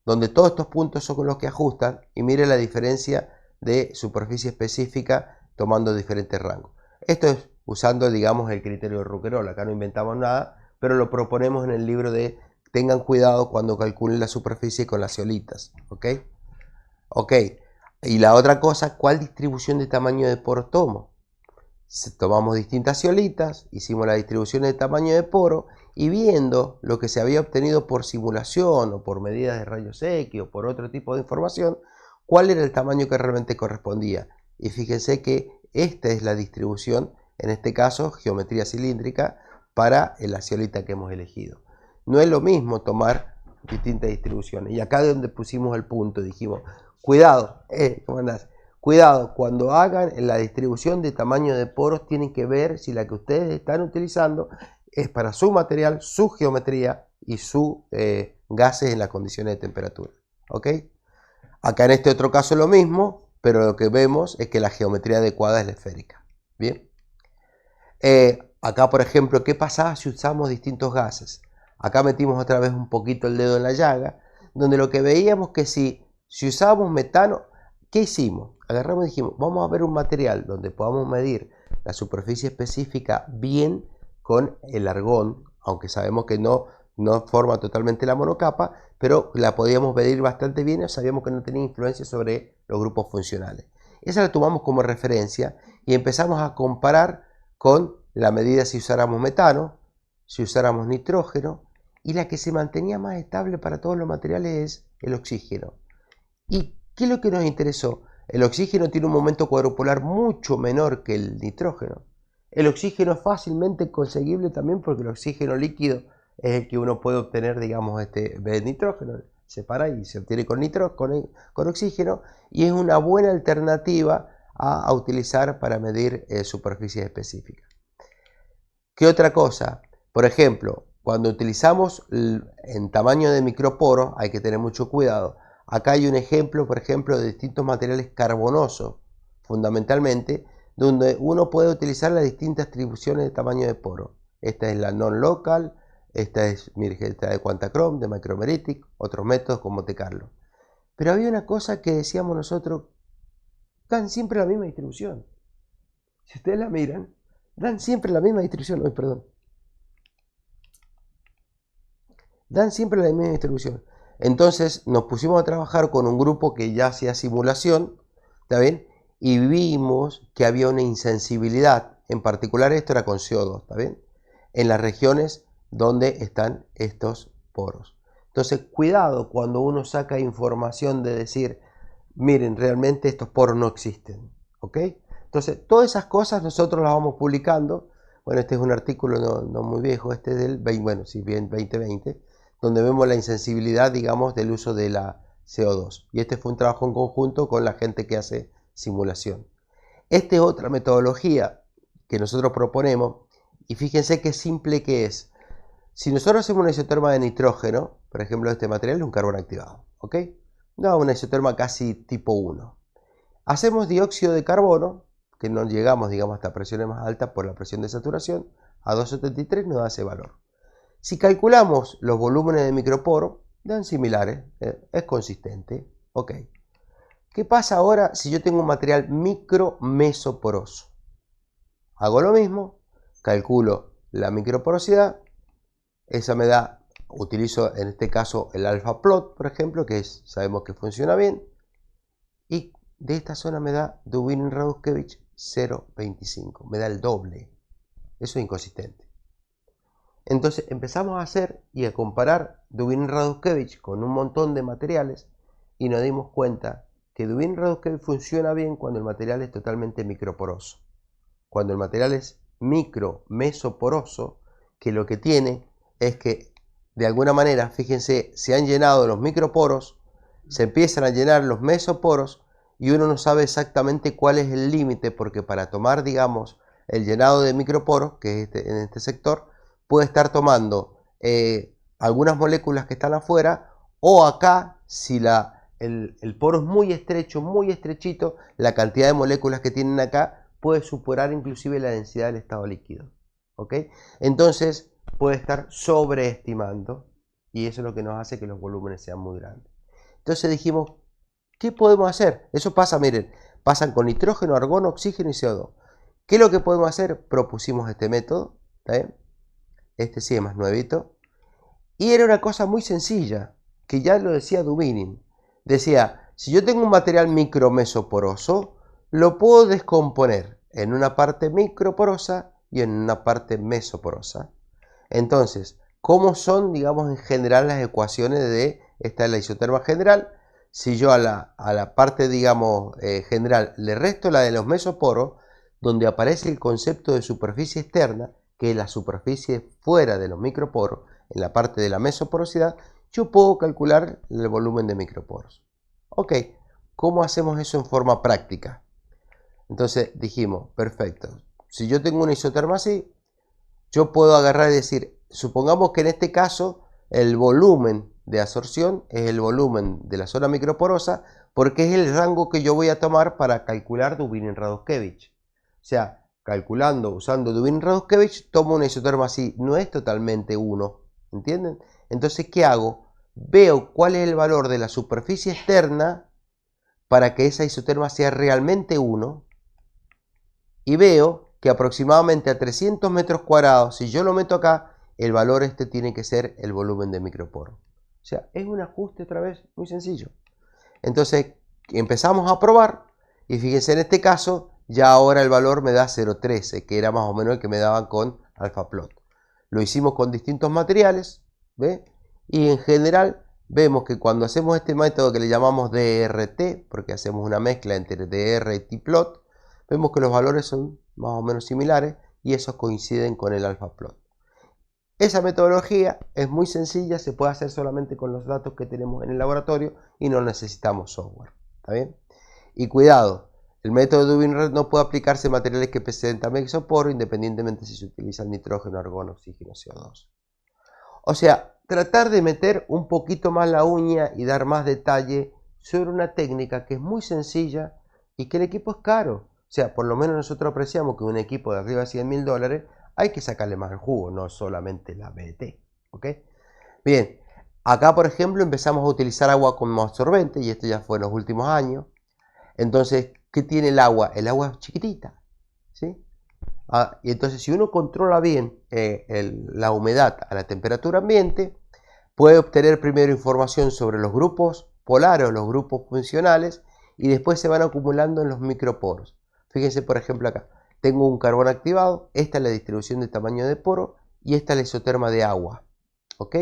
donde todos estos puntos son los que ajustan, y mire la diferencia de superficie específica tomando diferentes rangos. Esto es usando, digamos, el criterio de Rouquayrol. Acá no inventamos nada, pero lo proponemos en el libro de tengan cuidado cuando calculen la superficie con las zeolitas. ¿Ok? Ok. Y la otra cosa, ¿cuál distribución de tamaño de poro tomo? Tomamos distintas zeolitas, hicimos la distribución de tamaño de poro, y viendo lo que se había obtenido por simulación o por medidas de rayos X o por otro tipo de información, cuál era el tamaño que realmente correspondía. Y fíjense que esta es la distribución, en este caso geometría cilíndrica, para la zeolita que hemos elegido. No es lo mismo tomar distintas distribuciones. Y acá es donde pusimos el punto, dijimos, cuidado, ¿cómo andás? Cuidado, cuando hagan la distribución de tamaño de poros, tienen que ver si la que ustedes están utilizando es para su material, su geometría y sus gases en las condiciones de temperatura. ¿Ok? Acá en este otro caso es lo mismo, pero lo que vemos es que la geometría adecuada es la esférica. Bien. Acá, por ejemplo, ¿qué pasaba si usamos distintos gases? Acá metimos otra vez un poquito el dedo en la llaga, donde lo que veíamos que si usábamos metano, ¿qué hicimos? Agarramos y dijimos, vamos a ver un material donde podamos medir la superficie específica bien con el argón, aunque sabemos que no forma totalmente la monocapa, pero la podíamos medir bastante bien y sabíamos que no tenía influencia sobre los grupos funcionales. Esa la tomamos como referencia y empezamos a comparar con la medida si usáramos metano, si usáramos nitrógeno, y la que se mantenía más estable para todos los materiales es el oxígeno. ¿Y qué es lo que nos interesó? El oxígeno tiene un momento cuadrupolar mucho menor que el nitrógeno. El oxígeno es fácilmente conseguible también porque el oxígeno líquido es el que uno puede obtener, digamos, de nitrógeno. Se para y se obtiene con oxígeno, y es una buena alternativa a utilizar para medir superficies específicas. ¿Qué otra cosa? Por ejemplo, cuando utilizamos en tamaño de microporo hay que tener mucho cuidado. Acá hay un ejemplo, por ejemplo, de distintos materiales carbonosos, fundamentalmente, donde uno puede utilizar las distintas distribuciones de tamaño de poro. Esta es la non-local, esta es de Quantachrome, de Micromeretic, otros métodos como Monte Carlo. Pero había una cosa que decíamos nosotros, dan siempre la misma distribución. Si ustedes la miran, dan siempre la misma distribución. Dan siempre la misma distribución. Entonces nos pusimos a trabajar con un grupo que ya hacía simulación, ¿está bien? Y vimos que había una insensibilidad, en particular esto era con CO2, ¿está bien? En las regiones donde están estos poros. Entonces, cuidado cuando uno saca información de decir, miren, realmente estos poros no existen, ¿ok? Entonces, todas esas cosas nosotros las vamos publicando. Bueno, este es un artículo no muy viejo, este es del 2020, donde vemos la insensibilidad, digamos, del uso de la CO2. Y este fue un trabajo en conjunto con la gente que hace simulación. Esta es otra metodología que nosotros proponemos, y fíjense qué simple que es. Si nosotros hacemos una isoterma de nitrógeno, por ejemplo, este material es un carbón activado, ¿ok? No, una isoterma casi tipo 1. Hacemos dióxido de carbono, que no llegamos, digamos, hasta presiones más altas por la presión de saturación, a 273 nos da ese valor. Si calculamos los volúmenes de microporo, dan similares, es consistente, ok. ¿Qué pasa ahora si yo tengo un material micro-mesoporoso? Hago lo mismo, calculo la microporosidad, esa me da, utilizo en este caso el alpha plot, por ejemplo, que sabemos que funciona bien, y de esta zona me da Dubinin-Radutskevich 0.25, me da el doble. Eso es inconsistente. Entonces empezamos a hacer y a comparar Dubinin-Radutskevich con un montón de materiales, y nos dimos cuenta que Dubinin-Radutskevich funciona bien cuando el material es totalmente microporoso. Cuando el material es micro-mesoporoso, que lo que tiene es que de alguna manera, fíjense, se han llenado los microporos, se empiezan a llenar los mesoporos, y uno no sabe exactamente cuál es el límite, porque para tomar, digamos, el llenado de microporos, que es en este sector, puede estar tomando algunas moléculas que están afuera, o acá, si la el poro es muy estrecho, muy estrechito, la cantidad de moléculas que tienen acá puede superar inclusive la densidad del estado líquido. ¿Ok? Entonces puede estar sobreestimando y eso es lo que nos hace que los volúmenes sean muy grandes. Entonces dijimos, ¿qué podemos hacer? Eso pasa, miren, pasan con nitrógeno, argono, oxígeno y CO2. ¿Qué es lo que podemos hacer? Propusimos este método, ¿eh? Este sí es más nuevito. Y era una cosa muy sencilla, que ya lo decía Dubinin. Decía, si yo tengo un material micromesoporoso, lo puedo descomponer en una parte microporosa y en una parte mesoporosa. Entonces, ¿cómo son, digamos, en general las ecuaciones de esta es la isoterma general? Si yo a la parte, digamos, general le resto la de los mesoporos, donde aparece el concepto de superficie externa, que es la superficie fuera de los microporos, en la parte de la mesoporosidad, yo puedo calcular el volumen de microporos. Ok, ¿cómo hacemos eso en forma práctica? Entonces dijimos, perfecto, si yo tengo una isoterma así, yo puedo agarrar y decir, supongamos que en este caso el volumen de absorción es el volumen de la zona microporosa, porque es el rango que yo voy a tomar para calcular Dubinin-Radovskevich. O sea, calculando, usando Dubinin-Radovskevich, tomo una isoterma así, no es totalmente 1, ¿entienden? Entonces, ¿qué hago? Veo cuál es el valor de la superficie externa para que esa isoterma sea realmente 1 y veo que aproximadamente a 300 metros cuadrados, si yo lo meto acá, el valor este tiene que ser el volumen de microporo. O sea, es un ajuste otra vez muy sencillo. Entonces empezamos a probar y fíjense en este caso, ya ahora el valor me da 0,13, que era más o menos el que me daban con AlphaPlot. Lo hicimos con distintos materiales, ¿ve? Y en general vemos que cuando hacemos este método que le llamamos DRT, porque hacemos una mezcla entre DR y tplot, vemos que los valores son más o menos similares y esos coinciden con el AlphaPlot. Esa metodología es muy sencilla, se puede hacer solamente con los datos que tenemos en el laboratorio y no necesitamos software. ¿Está bien? Y cuidado, el método de Dubin no puede aplicarse a materiales que presentan mesoporo independientemente si se utiliza nitrógeno, argono, oxígeno, CO2. O sea, tratar de meter un poquito más la uña y dar más detalle sobre una técnica que es muy sencilla y que el equipo es caro. O sea, por lo menos nosotros apreciamos que un equipo de arriba de $100.000 hay que sacarle más el jugo, no solamente la BT. ¿Ok? Bien, acá por ejemplo empezamos a utilizar agua como absorbente y esto ya fue en los últimos años. Entonces, ¿qué tiene el agua? El agua es chiquitita, ¿sí? Y entonces si uno controla bien la humedad a la temperatura ambiente, puede obtener primero información sobre los grupos polares o los grupos funcionales y después se van acumulando en los microporos. Fíjense por ejemplo acá, tengo un carbón activado, esta es la distribución de tamaño de poro y esta es la isoterma de agua. ¿Ok?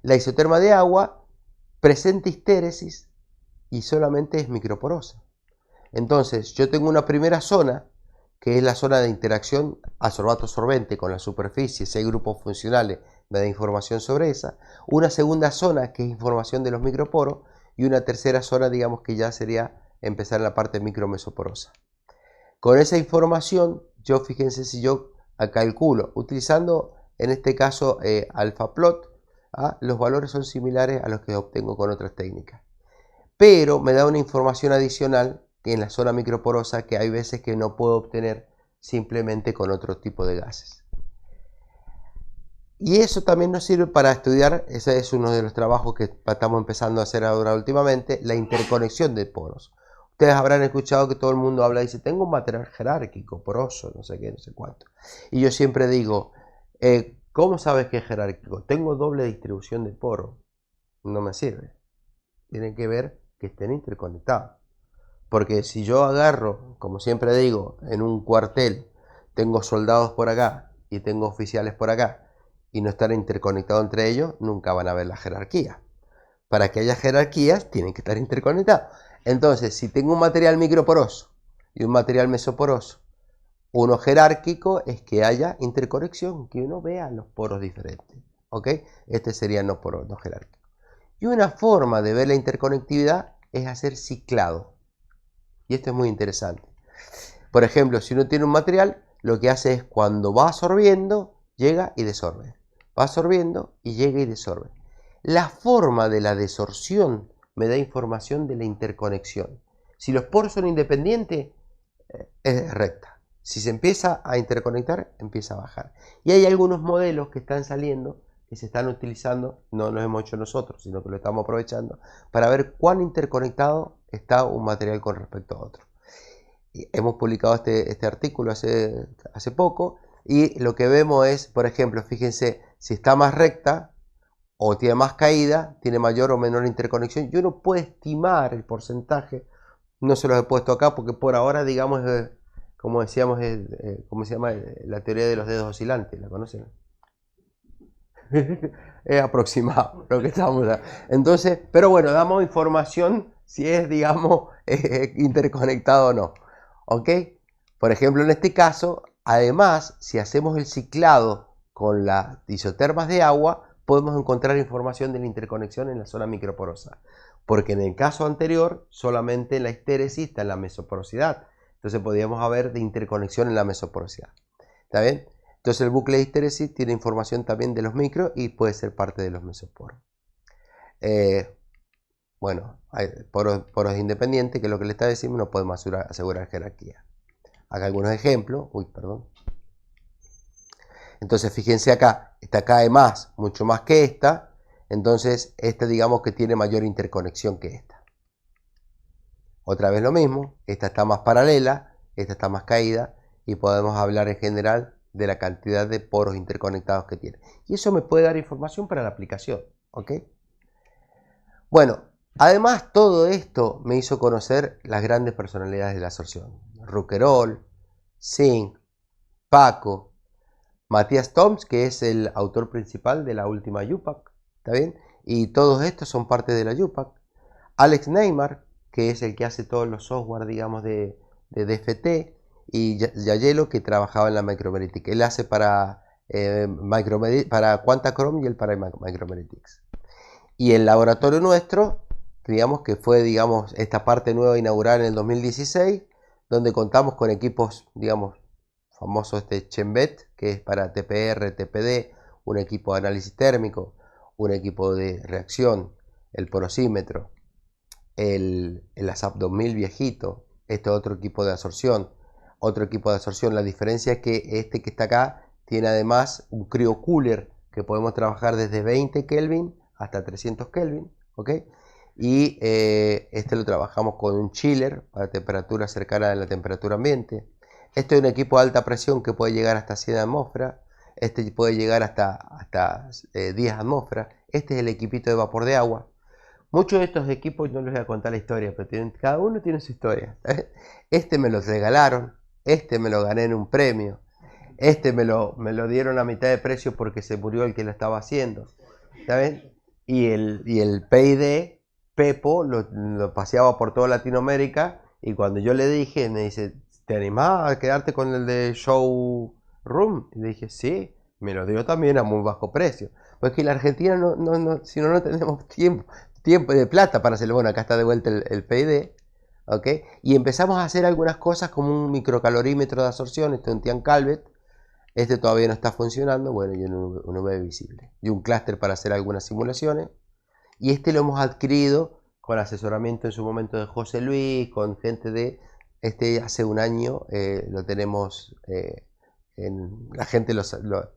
La isoterma de agua presenta histéresis y solamente es microporosa. Entonces yo tengo una primera zona que es la zona de interacción adsorbato-sorbente con la superficie, si hay grupos funcionales me da información sobre esa, una segunda zona que es información de los microporos y una tercera zona digamos que ya sería empezar en la parte micromesoporosa. Con esa información yo fíjense si yo calculo utilizando en este caso AlphaPlot, los valores son similares a los que obtengo con otras técnicas, pero me da una información adicional en la zona microporosa que hay veces que no puedo obtener simplemente con otro tipo de gases. Y eso también nos sirve para estudiar, ese es uno de los trabajos que estamos empezando a hacer ahora últimamente, la interconexión de poros. Ustedes habrán escuchado que todo el mundo habla y dice, tengo un material jerárquico, poroso, no sé qué, no sé cuánto. Y yo siempre digo, ¿cómo sabes que es jerárquico? Tengo doble distribución de poros. No me sirve. Tienen que ver que estén interconectados. Porque si yo agarro, como siempre digo, en un cuartel, tengo soldados por acá y tengo oficiales por acá, y no están interconectados entre ellos, nunca van a ver la jerarquía. Para que haya jerarquías, tienen que estar interconectados. Entonces, si tengo un material microporoso y un material mesoporoso, uno jerárquico es que haya interconexión, que uno vea los poros diferentes. ¿Ok? Este sería no poro, no jerárquico. Y una forma de ver la interconectividad es hacer ciclado. Y esto es muy interesante. Por ejemplo, si uno tiene un material, lo que hace es cuando va absorbiendo, llega y desorbe. Va absorbiendo y llega y desorbe. La forma de la desorción me da información de la interconexión. Si los poros son independientes, es recta. Si se empieza a interconectar, empieza a bajar. Y hay algunos modelos que están saliendo, que se están utilizando, no los hemos hecho nosotros, sino que lo estamos aprovechando, para ver cuán interconectado está un material con respecto a otro. Y hemos publicado este artículo hace poco, y lo que vemos es, por ejemplo, fíjense, si está más recta o tiene más caída, tiene mayor o menor interconexión, y uno puede estimar el porcentaje. No se los he puesto acá porque por ahora, digamos, como decíamos, ¿cómo se llama? La teoría de los dedos oscilantes, ¿la conocen? Es aproximado lo que estamos dando. Entonces, pero bueno, damos información si es, digamos, interconectado o no. ¿Ok? Por ejemplo, en este caso, además, si hacemos el ciclado con las isotermas de agua, podemos encontrar información de la interconexión en la zona microporosa. Porque en el caso anterior, solamente la histéresis está en la mesoporosidad. Entonces podríamos hablar de interconexión en la mesoporosidad. ¿Está bien? Entonces el bucle de histéresis tiene información también de los micros y puede ser parte de los mesoporos. Bueno, hay poros independientes, que es lo que le está diciendo, no podemos asegurar jerarquía. Acá algunos ejemplos. Uy, perdón. Entonces fíjense acá, esta cae más, mucho más que esta. Entonces esta, digamos que tiene mayor interconexión que esta. Otra vez lo mismo, esta está más paralela, esta está más caída, y podemos hablar en general de la cantidad de poros interconectados que tiene. Y eso me puede dar información para la aplicación. ¿Ok? Bueno, además todo esto me hizo conocer las grandes personalidades de la absorción. Rouquayrol, Zink, Paco, Matías Toms, que es el autor principal de la última UPAC, ¿está bien? Y todos estos son parte de la UPAC. Alex Neymar, que es el que hace todos los software, digamos, de DFT, y Yayelo, que trabajaba en la Micromeritics. Él hace para Quantachrome y él para Micromeritics. Y el laboratorio nuestro, digamos que fue, digamos, esta parte nueva inaugurada en el 2016, donde contamos con equipos, digamos, famoso Chembet, que es para TPR, TPD, un equipo de análisis térmico, un equipo de reacción, el porosímetro, el ASAP 2000 viejito, este otro equipo de absorción, otro equipo de absorción. La diferencia es que este que está acá tiene además un cryocooler que podemos trabajar desde 20 Kelvin hasta 300 Kelvin, ¿ok? Y este lo trabajamos con un chiller para temperatura cercana a la temperatura ambiente. Este es un equipo de alta presión que puede llegar hasta 100 atmósferas. Este puede llegar hasta 10 atmósferas. Este es el equipito de vapor de agua. Muchos de estos equipos, no les voy a contar la historia, pero cada uno tiene su historia. Este me lo regalaron, este me lo gané en un premio, este me lo dieron a mitad de precio porque se murió el que lo estaba haciendo. ¿Saben? Y el PID, Pepo, lo paseaba por toda Latinoamérica, y cuando yo le dije, me dice, ¿te animás a quedarte con el de Showroom? Y le dije, sí, me lo dio también a muy bajo precio. Pues que en la Argentina si no tenemos tiempo de plata para hacerlo. Bueno, acá está de vuelta el PID, ¿ok? Y empezamos a hacer algunas cosas como un microcalorímetro de absorción, este es un Tian Calvet, este todavía no está funcionando, bueno, y un UV visible, y un clúster para hacer algunas simulaciones, y este lo hemos adquirido con asesoramiento en su momento de José Luis, con gente de, hace un año lo tenemos, la gente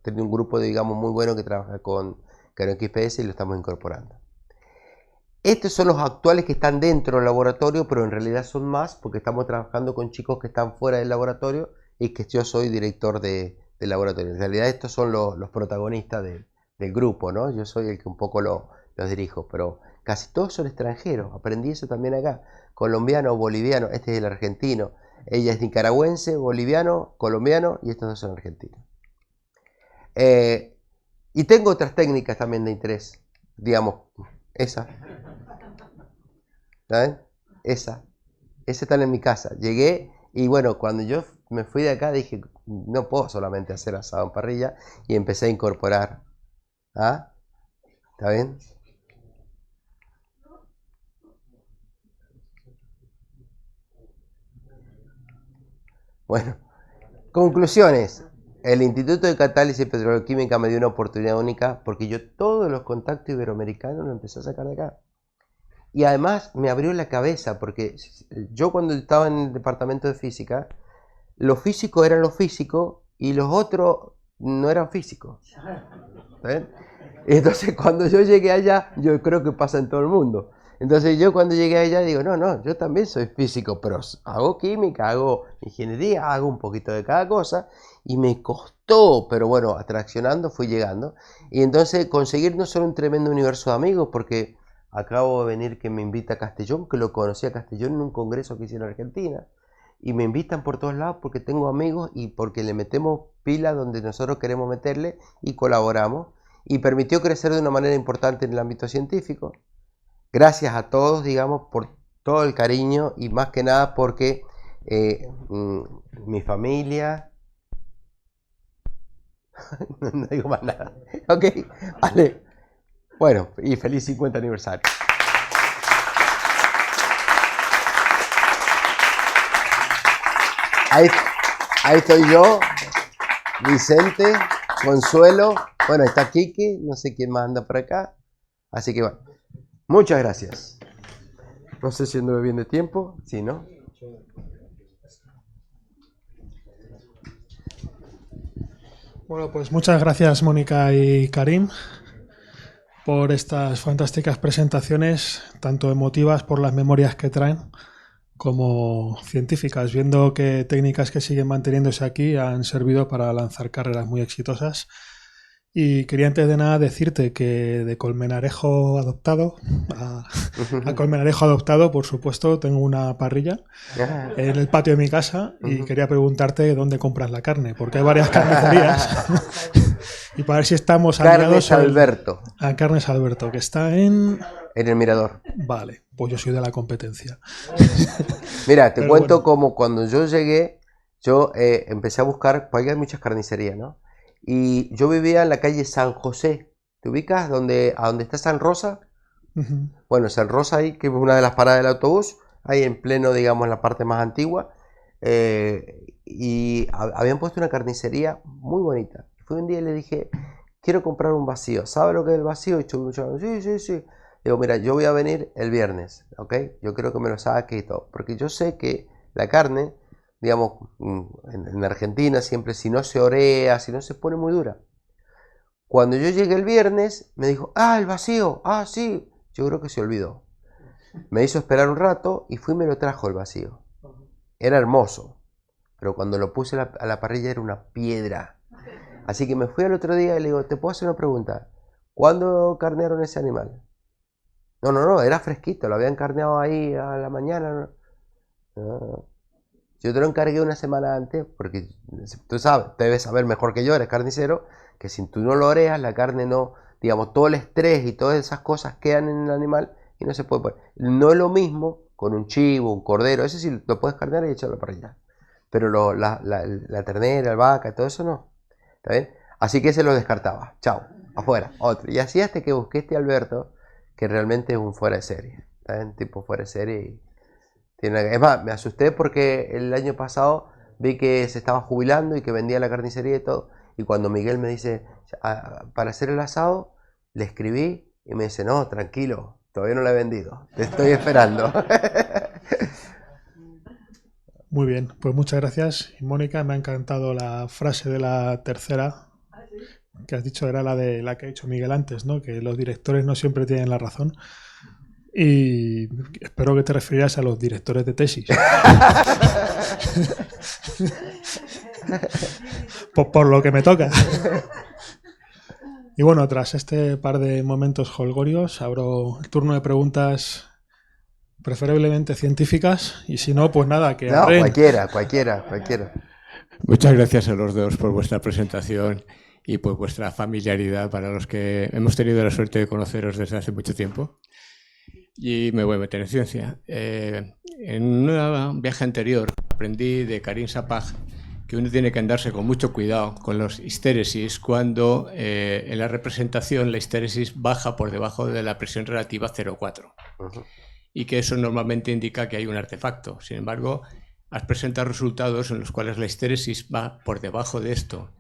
tiene un grupo, digamos, muy bueno que trabaja con XPS y lo estamos incorporando. Estos son los actuales que están dentro del laboratorio, pero en realidad son más porque estamos trabajando con chicos que están fuera del laboratorio y que yo soy director del laboratorio. En realidad estos son los protagonistas del grupo, ¿no? Yo soy el que un poco los dirijo, pero casi todos son extranjeros. Aprendí eso también acá. Colombiano, boliviano, este es el argentino. Ella es nicaragüense, boliviano, colombiano, y estos dos son argentinos. Y tengo otras técnicas también de interés, digamos, esa. ¿Saben? Esa está en mi casa. Llegué y bueno, cuando yo me fui de acá dije, no puedo solamente hacer asado en parrilla, y empecé a incorporar. ¿Ah? ¿Está bien? Bueno, conclusiones. El Instituto de Catálisis Petroquímica me dio una oportunidad única porque yo todos los contactos iberoamericanos los empecé a sacar de acá. Y además me abrió la cabeza, porque yo cuando estaba en el departamento de física, los físicos eran los físicos y los otros no eran físicos. ¿Ven? Entonces cuando yo llegué allá, yo creo que pasa en todo el mundo. Entonces yo cuando llegué allá digo, no, yo también soy físico, pero hago química, hago ingeniería, hago un poquito de cada cosa. Y me costó, pero bueno, atraccionando fui llegando. Y entonces conseguir no solo un tremendo universo de amigos, porque acabo de venir que me invita a Castellón, que lo conocí a Castellón en un congreso que hice en Argentina. Y me invitan por todos lados porque tengo amigos y porque le metemos pila donde nosotros queremos meterle y colaboramos. Y permitió crecer de una manera importante en el ámbito científico. Gracias a todos, digamos, por todo el cariño y más que nada porque mi familia... no digo más nada. Ok, vale. Bueno, y feliz 50 aniversario. Ahí estoy yo, Vicente, Consuelo. Bueno, está Quique, no sé quién más anda por acá. Así que bueno, muchas gracias. No sé si ando bien de tiempo, si no. Bueno, pues muchas gracias Mónica y Karim por estas fantásticas presentaciones, tanto emotivas por las memorias que traen, como científicas, viendo que técnicas que siguen manteniéndose aquí han servido para lanzar carreras muy exitosas. Y quería antes de nada decirte que de Colmenarejo adoptado a Colmenarejo adoptado, por supuesto, tengo una parrilla en el patio de mi casa y quería preguntarte dónde compras la carne, porque hay varias carnicerías y para ver si estamos aliados. Carnes Alberto. A Carnes Alberto, que está en el Mirador. Vale, pues yo soy de la competencia. Mira, te cuento bueno, como cuando yo llegué, yo empecé a buscar, porque hay muchas carnicerías, ¿no? Y yo vivía en la calle San José. ¿Te ubicas? ¿A donde está San Rosa? Bueno, San Rosa ahí, que es una de las paradas del autobús, ahí en pleno, digamos, en la parte más antigua. Y habían puesto una carnicería muy bonita. Fui un día y le dije, quiero comprar un vacío. ¿Sabe lo que es el vacío? Y yo, sí. Digo, mira, yo voy a venir el viernes, ¿ok? Yo quiero que me lo saque y todo. Porque yo sé que la carne, digamos, en Argentina siempre, si no se orea, si no se pone muy dura. Cuando yo llegué el viernes, me dijo, el vacío, sí. Yo creo que se olvidó. Me hizo esperar un rato y fui y me lo trajo el vacío. Era hermoso, pero cuando lo puse a la parrilla era una piedra. Así que me fui al otro día y le digo, ¿te puedo hacer una pregunta? ¿Cuándo carnearon ese animal? No, era fresquito, lo habían carneado ahí a la mañana. No. Yo te lo encargué una semana antes, porque tú sabes, debes saber mejor que yo, eres carnicero, que si tú no lo oreas, la carne no, digamos, todo el estrés y todas esas cosas quedan en el animal y no se puede poner. No es lo mismo con un chivo, un cordero, ese sí lo puedes carnear y echarlo para allá. Pero la ternera, la vaca, todo eso no. ¿Está bien? Así que se lo descartaba. Chao, afuera, otro. Y así hasta que busqué este Alberto, que realmente es un fuera de serie. ¿Está bien? Tipo fuera de serie. Es más, me asusté porque el año pasado vi que se estaba jubilando y que vendía la carnicería y todo. Y cuando Miguel me dice, para hacer el asado, le escribí y me dice, no, tranquilo, todavía no la he vendido, te estoy esperando. Muy bien, pues muchas gracias. Y Mónica, me ha encantado la frase de la tercera que has dicho, era la que ha dicho Miguel antes, ¿no? Que los directores no siempre tienen la razón. Y espero que te refieras a los directores de tesis. por lo que me toca. Y bueno, tras este par de momentos holgorios, abro el turno de preguntas preferiblemente científicas, y si no, pues nada, que no, cualquiera. Muchas gracias a los dos por vuestra presentación y por vuestra familiaridad, para los que hemos tenido la suerte de conoceros desde hace mucho tiempo. Y me voy a meter en ciencia. En un viaje anterior aprendí de Karim Sapag que uno tiene que andarse con mucho cuidado con los histéresis cuando en la representación la histéresis baja por debajo de la presión relativa 0,4. Y que eso normalmente indica que hay un artefacto. Sin embargo, has presentado resultados en los cuales la histéresis va por debajo de esto,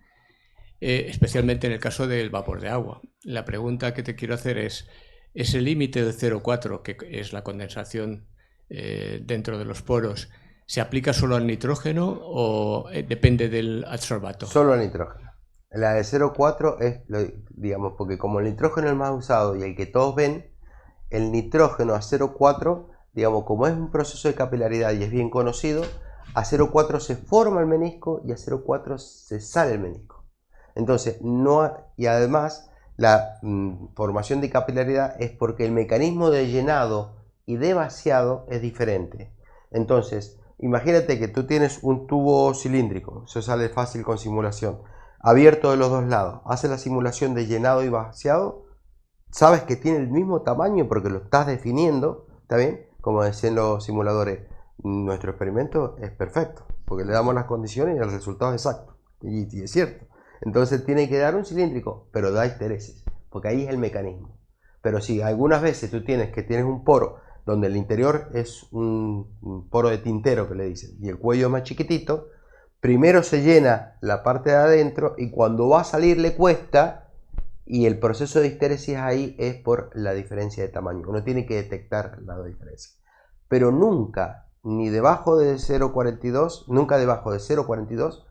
especialmente en el caso del vapor de agua. La pregunta que te quiero hacer es, ese límite de 0,4, que es la condensación dentro de los poros, ¿se aplica solo al nitrógeno o depende del adsorbato? Solo al nitrógeno. La de 0,4 es, digamos, porque como el nitrógeno es el más usado y el que todos ven, el nitrógeno a 0,4, digamos, como es un proceso de capilaridad y es bien conocido, a 0,4 se forma el menisco y a 0,4 se sale el menisco. Entonces, y además, la formación de capilaridad es porque el mecanismo de llenado y de vaciado es diferente. Entonces, imagínate que tú tienes un tubo cilíndrico, eso sale fácil con simulación, abierto de los dos lados, hace la simulación de llenado y vaciado, sabes que tiene el mismo tamaño porque lo estás definiendo, ¿está bien? Como decían los simuladores, nuestro experimento es perfecto, porque le damos las condiciones y el resultado es exacto, y es cierto. Entonces tiene que dar un cilíndrico, pero da histeresis, porque ahí es el mecanismo. Pero si algunas veces tú tienes un poro donde el interior es un poro de tintero que le dicen, y el cuello es más chiquitito, primero se llena la parte de adentro y cuando va a salir le cuesta, y el proceso de histeresis ahí es por la diferencia de tamaño. Uno tiene que detectar la diferencia. Pero nunca, ni debajo de 0,42, nunca debajo de 0,42,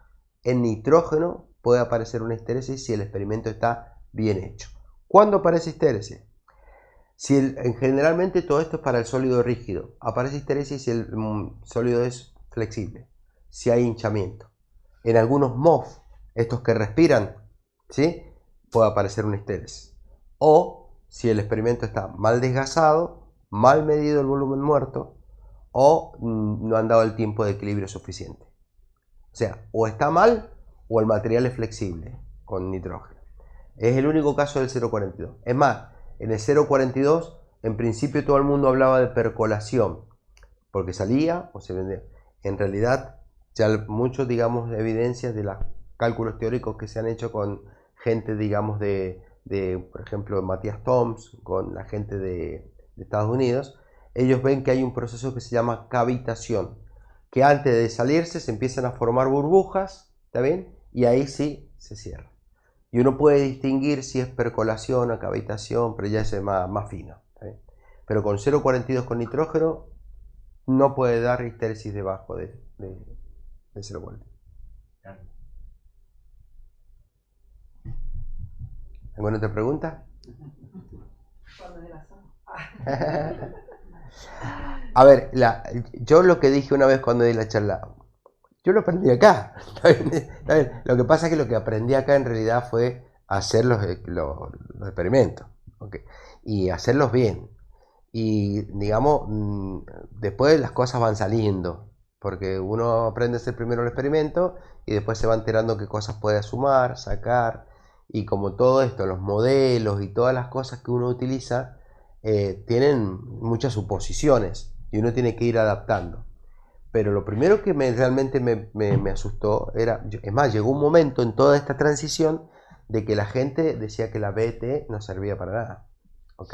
en nitrógeno puede aparecer una histeresis si el experimento está bien hecho. ¿Cuándo aparece histeresis? Generalmente todo esto es para el sólido rígido. Aparece histeresis si el sólido es flexible, si hay hinchamiento. En algunos MOF, estos que respiran, ¿sí?, puede aparecer una histeresis. O si el experimento está mal desgasado, mal medido el volumen muerto, o no han dado el tiempo de equilibrio suficiente. O sea, o está mal o el material es flexible con nitrógeno. Es el único caso del 0,42. Es más, en el 0,42 en principio todo el mundo hablaba de percolación, porque salía o se vendía. En realidad, ya muchos, digamos, evidencias de los cálculos teóricos que se han hecho con gente, digamos, por ejemplo, Matthias Toms, con la gente de Estados Unidos, ellos ven que hay un proceso que se llama cavitación, que antes de salirse se empiezan a formar burbujas, ¿está bien? Y ahí sí se cierra. Y uno puede distinguir si es percolación o cavitación, pero ya es más fino, ¿está bien? Pero con 0,42 con nitrógeno no puede dar histeresis debajo de 0,42. ¿Alguna otra pregunta? A ver, yo lo que dije una vez cuando di la charla, yo lo aprendí acá. ¿Está bien? Lo que pasa es que lo que aprendí acá en realidad fue hacer los experimentos, ¿okay? Y hacerlos bien. Y digamos, después las cosas van saliendo, porque uno aprende a hacer primero el experimento y después se va enterando qué cosas puede sumar, sacar. Y como todo esto, los modelos y todas las cosas que uno utiliza tienen muchas suposiciones y uno tiene que ir adaptando. Pero lo primero que realmente me asustó era, es más, llegó un momento en toda esta transición de que la gente decía que la BET no servía para nada, ¿ok?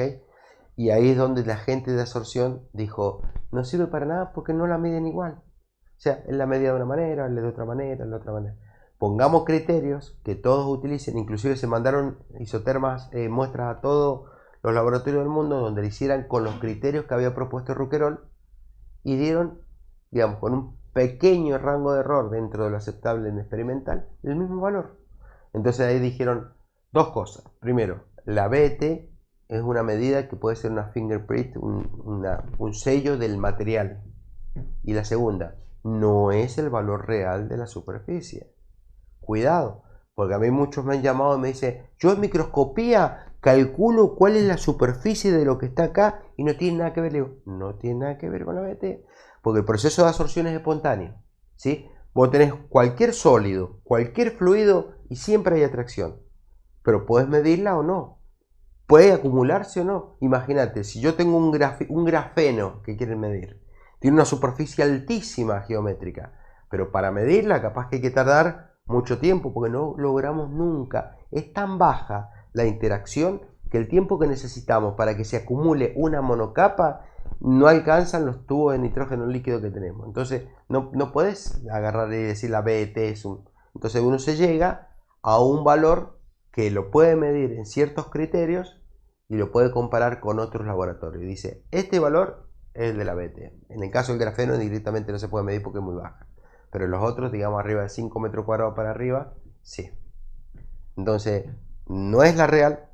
Y ahí es donde la gente de absorción dijo, no sirve para nada porque no la miden igual. O sea, él la medía de una manera, él de otra manera, él de otra manera. Pongamos criterios que todos utilicen, inclusive se mandaron isotermas, muestras a todos los laboratorios del mundo donde le hicieran con los criterios que había propuesto Rouquayrol y dieron, digamos, con un pequeño rango de error dentro de lo aceptable en experimental, el mismo valor. Entonces ahí dijeron dos cosas. Primero, la BET es una medida que puede ser una fingerprint, un sello del material. Y la segunda, no es el valor real de la superficie. Cuidado, porque a mí muchos me han llamado y me dicen, yo en microscopía calculo cuál es la superficie de lo que está acá y no tiene nada que ver. Le digo, no tiene nada que ver con la BT, porque el proceso de absorción es espontáneo, ¿sí? Vos tenés cualquier sólido, cualquier fluido y siempre hay atracción, pero puedes medirla o no, puede acumularse o no. Imagínate, si yo tengo un grafeno que quieren medir, tiene una superficie altísima geométrica, pero para medirla capaz que hay que tardar mucho tiempo porque no logramos nunca. Es tan baja la interacción que el tiempo que necesitamos para que se acumule una monocapa no alcanzan los tubos de nitrógeno líquido que tenemos. Entonces no puedes agarrar y decir la BET es un... Entonces uno se llega a un valor que lo puede medir en ciertos criterios y lo puede comparar con otros laboratorios. Y dice, este valor es el de la BT. En el caso del grafeno directamente no se puede medir porque es muy baja. Pero los otros, digamos, arriba de 5 metros cuadrados para arriba, sí. Entonces, no es la real,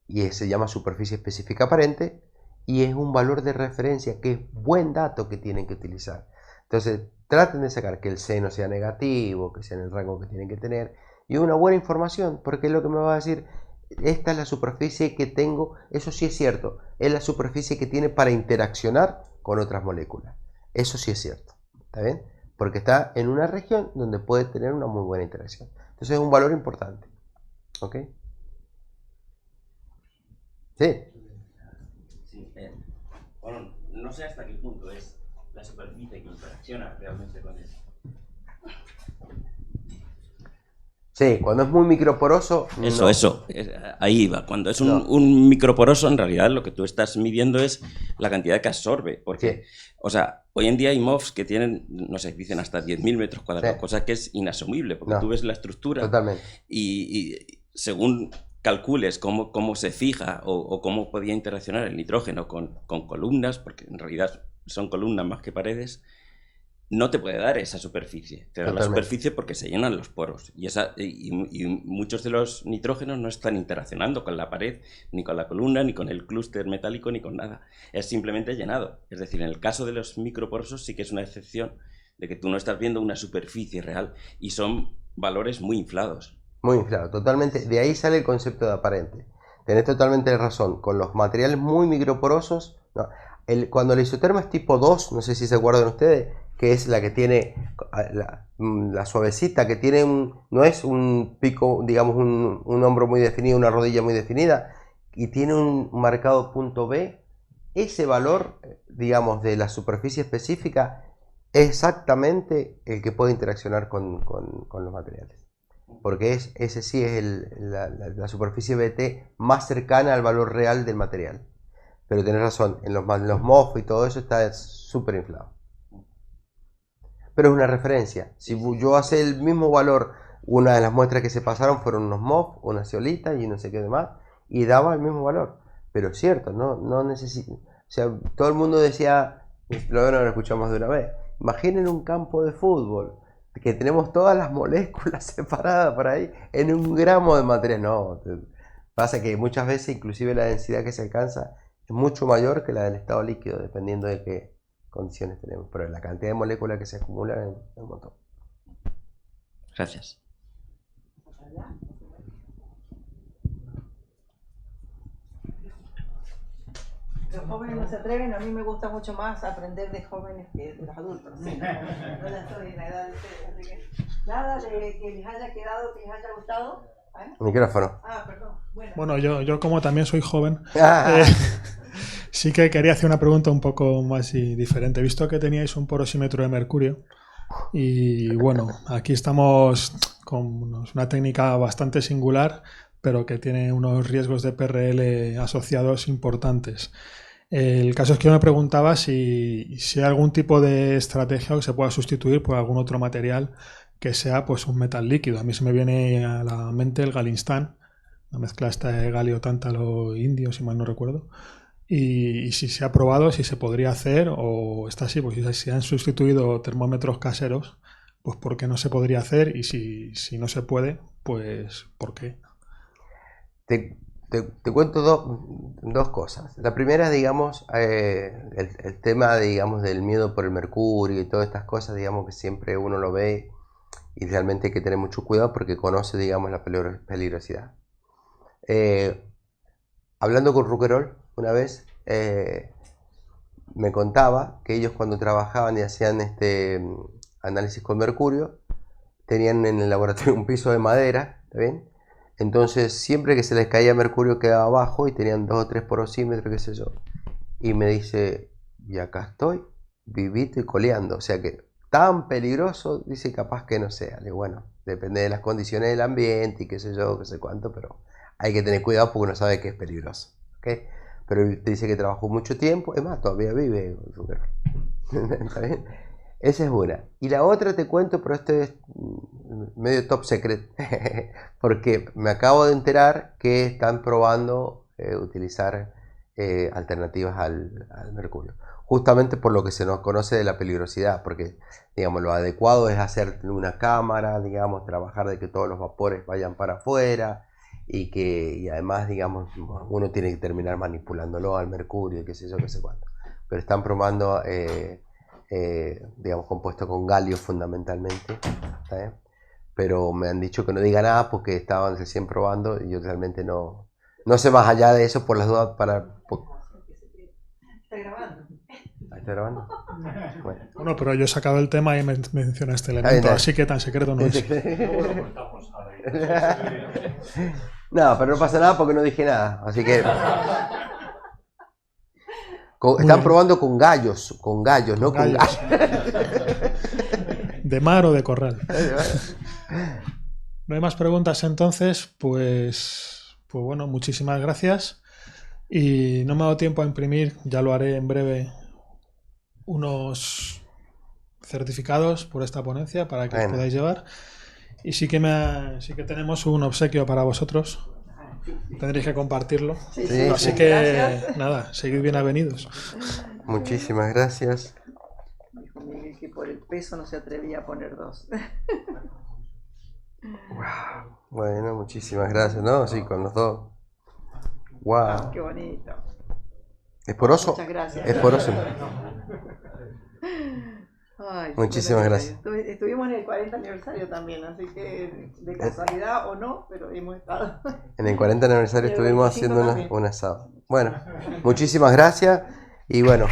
y se llama superficie específica aparente, y es un valor de referencia que es buen dato que tienen que utilizar. Entonces, traten de sacar que el seno sea negativo, que sea en el rango que tienen que tener, y una buena información, porque es lo que me va a decir, esta es la superficie que tengo, eso sí es cierto, es la superficie que tiene para interaccionar con otras moléculas. Eso sí es cierto, ¿está bien? Porque está en una región donde puede tener una muy buena interacción. Entonces es un valor importante. ¿Ok? Sí. Sí, bueno, no sé hasta qué punto es la superficie que interacciona realmente con eso. Sí, cuando es muy microporoso. Eso, ahí va. Cuando es un microporoso, en realidad lo que tú estás midiendo es la cantidad que absorbe. Porque, o sea, hoy en día hay MOFs que tienen, no sé, dicen hasta 10.000 metros cuadrados, cosa que es inasumible, porque tú ves la estructura totalmente. Y según calcules cómo se fija o cómo podía interaccionar el nitrógeno con columnas, porque en realidad son columnas más que paredes, no te puede dar esa superficie. Te da la superficie porque se llenan los poros. Y muchos de los nitrógenos no están interaccionando con la pared, ni con la columna, ni con el clúster metálico, ni con nada. Es simplemente llenado. Es decir, en el caso de los microporosos sí que es una excepción de que tú no estás viendo una superficie real y son valores muy inflados. Muy inflado, totalmente. De ahí sale el concepto de aparente. Tenés totalmente razón. Con los materiales muy microporosos, no. Cuando el isotermo es tipo 2, no sé si se acuerdan ustedes, que es la que tiene la suavecita, que tiene no es un pico, digamos un hombro muy definido, una rodilla muy definida, y tiene un marcado punto B, ese valor, digamos, de la superficie específica es exactamente el que puede interaccionar con los materiales. Porque ese sí es la superficie BT más cercana al valor real del material. Pero tenés razón, en los MOF y todo eso está súper inflado. Pero es una referencia. Si yo hace el mismo valor, una de las muestras que se pasaron fueron unos MOF, una ceolita y no sé qué demás, y daba el mismo valor. Pero es cierto, no necesito. O sea, todo el mundo decía, luego no lo escuchamos de una vez, imaginen un campo de fútbol, que tenemos todas las moléculas separadas por ahí en un gramo de material. No, pasa que muchas veces inclusive la densidad que se alcanza es mucho mayor que la del estado líquido, dependiendo de qué condiciones tenemos, pero la cantidad de moléculas que se acumulan es un montón. Gracias. Los jóvenes no se atreven, a mí me gusta mucho más aprender de jóvenes que de los adultos. ¿Sí? No ya estoy en la edad de ustedes, así que nada de que les haya quedado, que les haya gustado. ¿Eh? Micrófono. Perdón. Bueno, yo como también soy joven, sí que quería hacer una pregunta un poco más diferente. He visto que teníais un porosímetro de mercurio y bueno, aquí estamos con una técnica bastante singular, pero que tiene unos riesgos de PRL asociados importantes. El caso es que yo me preguntaba si hay algún tipo de estrategia que se pueda sustituir por algún otro material que sea pues un metal líquido. A mí se me viene a la mente el Galinstan, la mezcla esta de galio tántalo indio, si mal no recuerdo. Y si se ha probado, si se podría hacer o está así, pues si se han sustituido termómetros caseros, pues ¿por qué no se podría hacer? Y si no se puede, pues ¿por qué? Te cuento dos cosas. La primera, digamos, el tema, digamos, del miedo por el mercurio y todas estas cosas, digamos, que siempre uno lo ve y realmente hay que tener mucho cuidado porque conoce, digamos, la peligrosidad. Hablando con Ruquerol una vez, me contaba que ellos cuando trabajaban y hacían análisis con mercurio, tenían en el laboratorio un piso de madera, ¿está bien? Entonces siempre que se les caía mercurio quedaba abajo y tenían 2 o 3 porosímetros, qué sé yo. Y me dice, y acá estoy, vivito y coleando. O sea que tan peligroso, dice, capaz que no sea. Y bueno, depende de las condiciones del ambiente y qué sé yo, qué sé cuánto, pero hay que tener cuidado porque uno sabe que es peligroso. ¿Okay? Pero él te dice que trabajó mucho tiempo, es más, todavía vive. ¿Está bien? Esa es una. Y la otra te cuento, pero esto es medio top secret, porque me acabo de enterar que están probando utilizar alternativas al mercurio. Justamente por lo que se nos conoce de la peligrosidad, porque digamos, lo adecuado es hacer una cámara, digamos, trabajar de que todos los vapores vayan para afuera y además, digamos, uno tiene que terminar manipulándolo al mercurio y qué sé yo, qué sé cuánto. Pero están probando, digamos, compuesto con galio fundamentalmente, ¿sabes? Pero me han dicho que no diga nada porque estaban recién probando y yo realmente no sé más allá de eso por las dudas para... Está grabando. ¿Está grabando? Bueno, pero yo he sacado el tema y menciona este elemento, así que tan secreto no es. No, pero no pasa nada porque no dije nada, así que... Están probando con gallos, no con gallos. ¿De mar o de corral? No hay más preguntas entonces, pues bueno, muchísimas gracias. Y no me ha dado tiempo a imprimir, ya lo haré en breve, unos certificados por esta ponencia para que os podáis llevar. Y sí que tenemos un obsequio para vosotros. Tendréis que compartirlo. Sí, así que gracias. Nada, seguid bien avenidos. Muchísimas gracias. Dijo Miguel que por el peso no se atrevía a poner 2. Wow. Bueno, muchísimas gracias, ¿no? Sí, con los 2. Wow. Qué bonito. ¿Es poroso? Muchas gracias. Es poroso. Ay, muchísimas gracias. Estuvimos en el 40 aniversario también, así que de casualidad o no, pero hemos estado. En el 40 aniversario estuvimos haciendo un asado. Bueno, muchísimas gracias y bueno.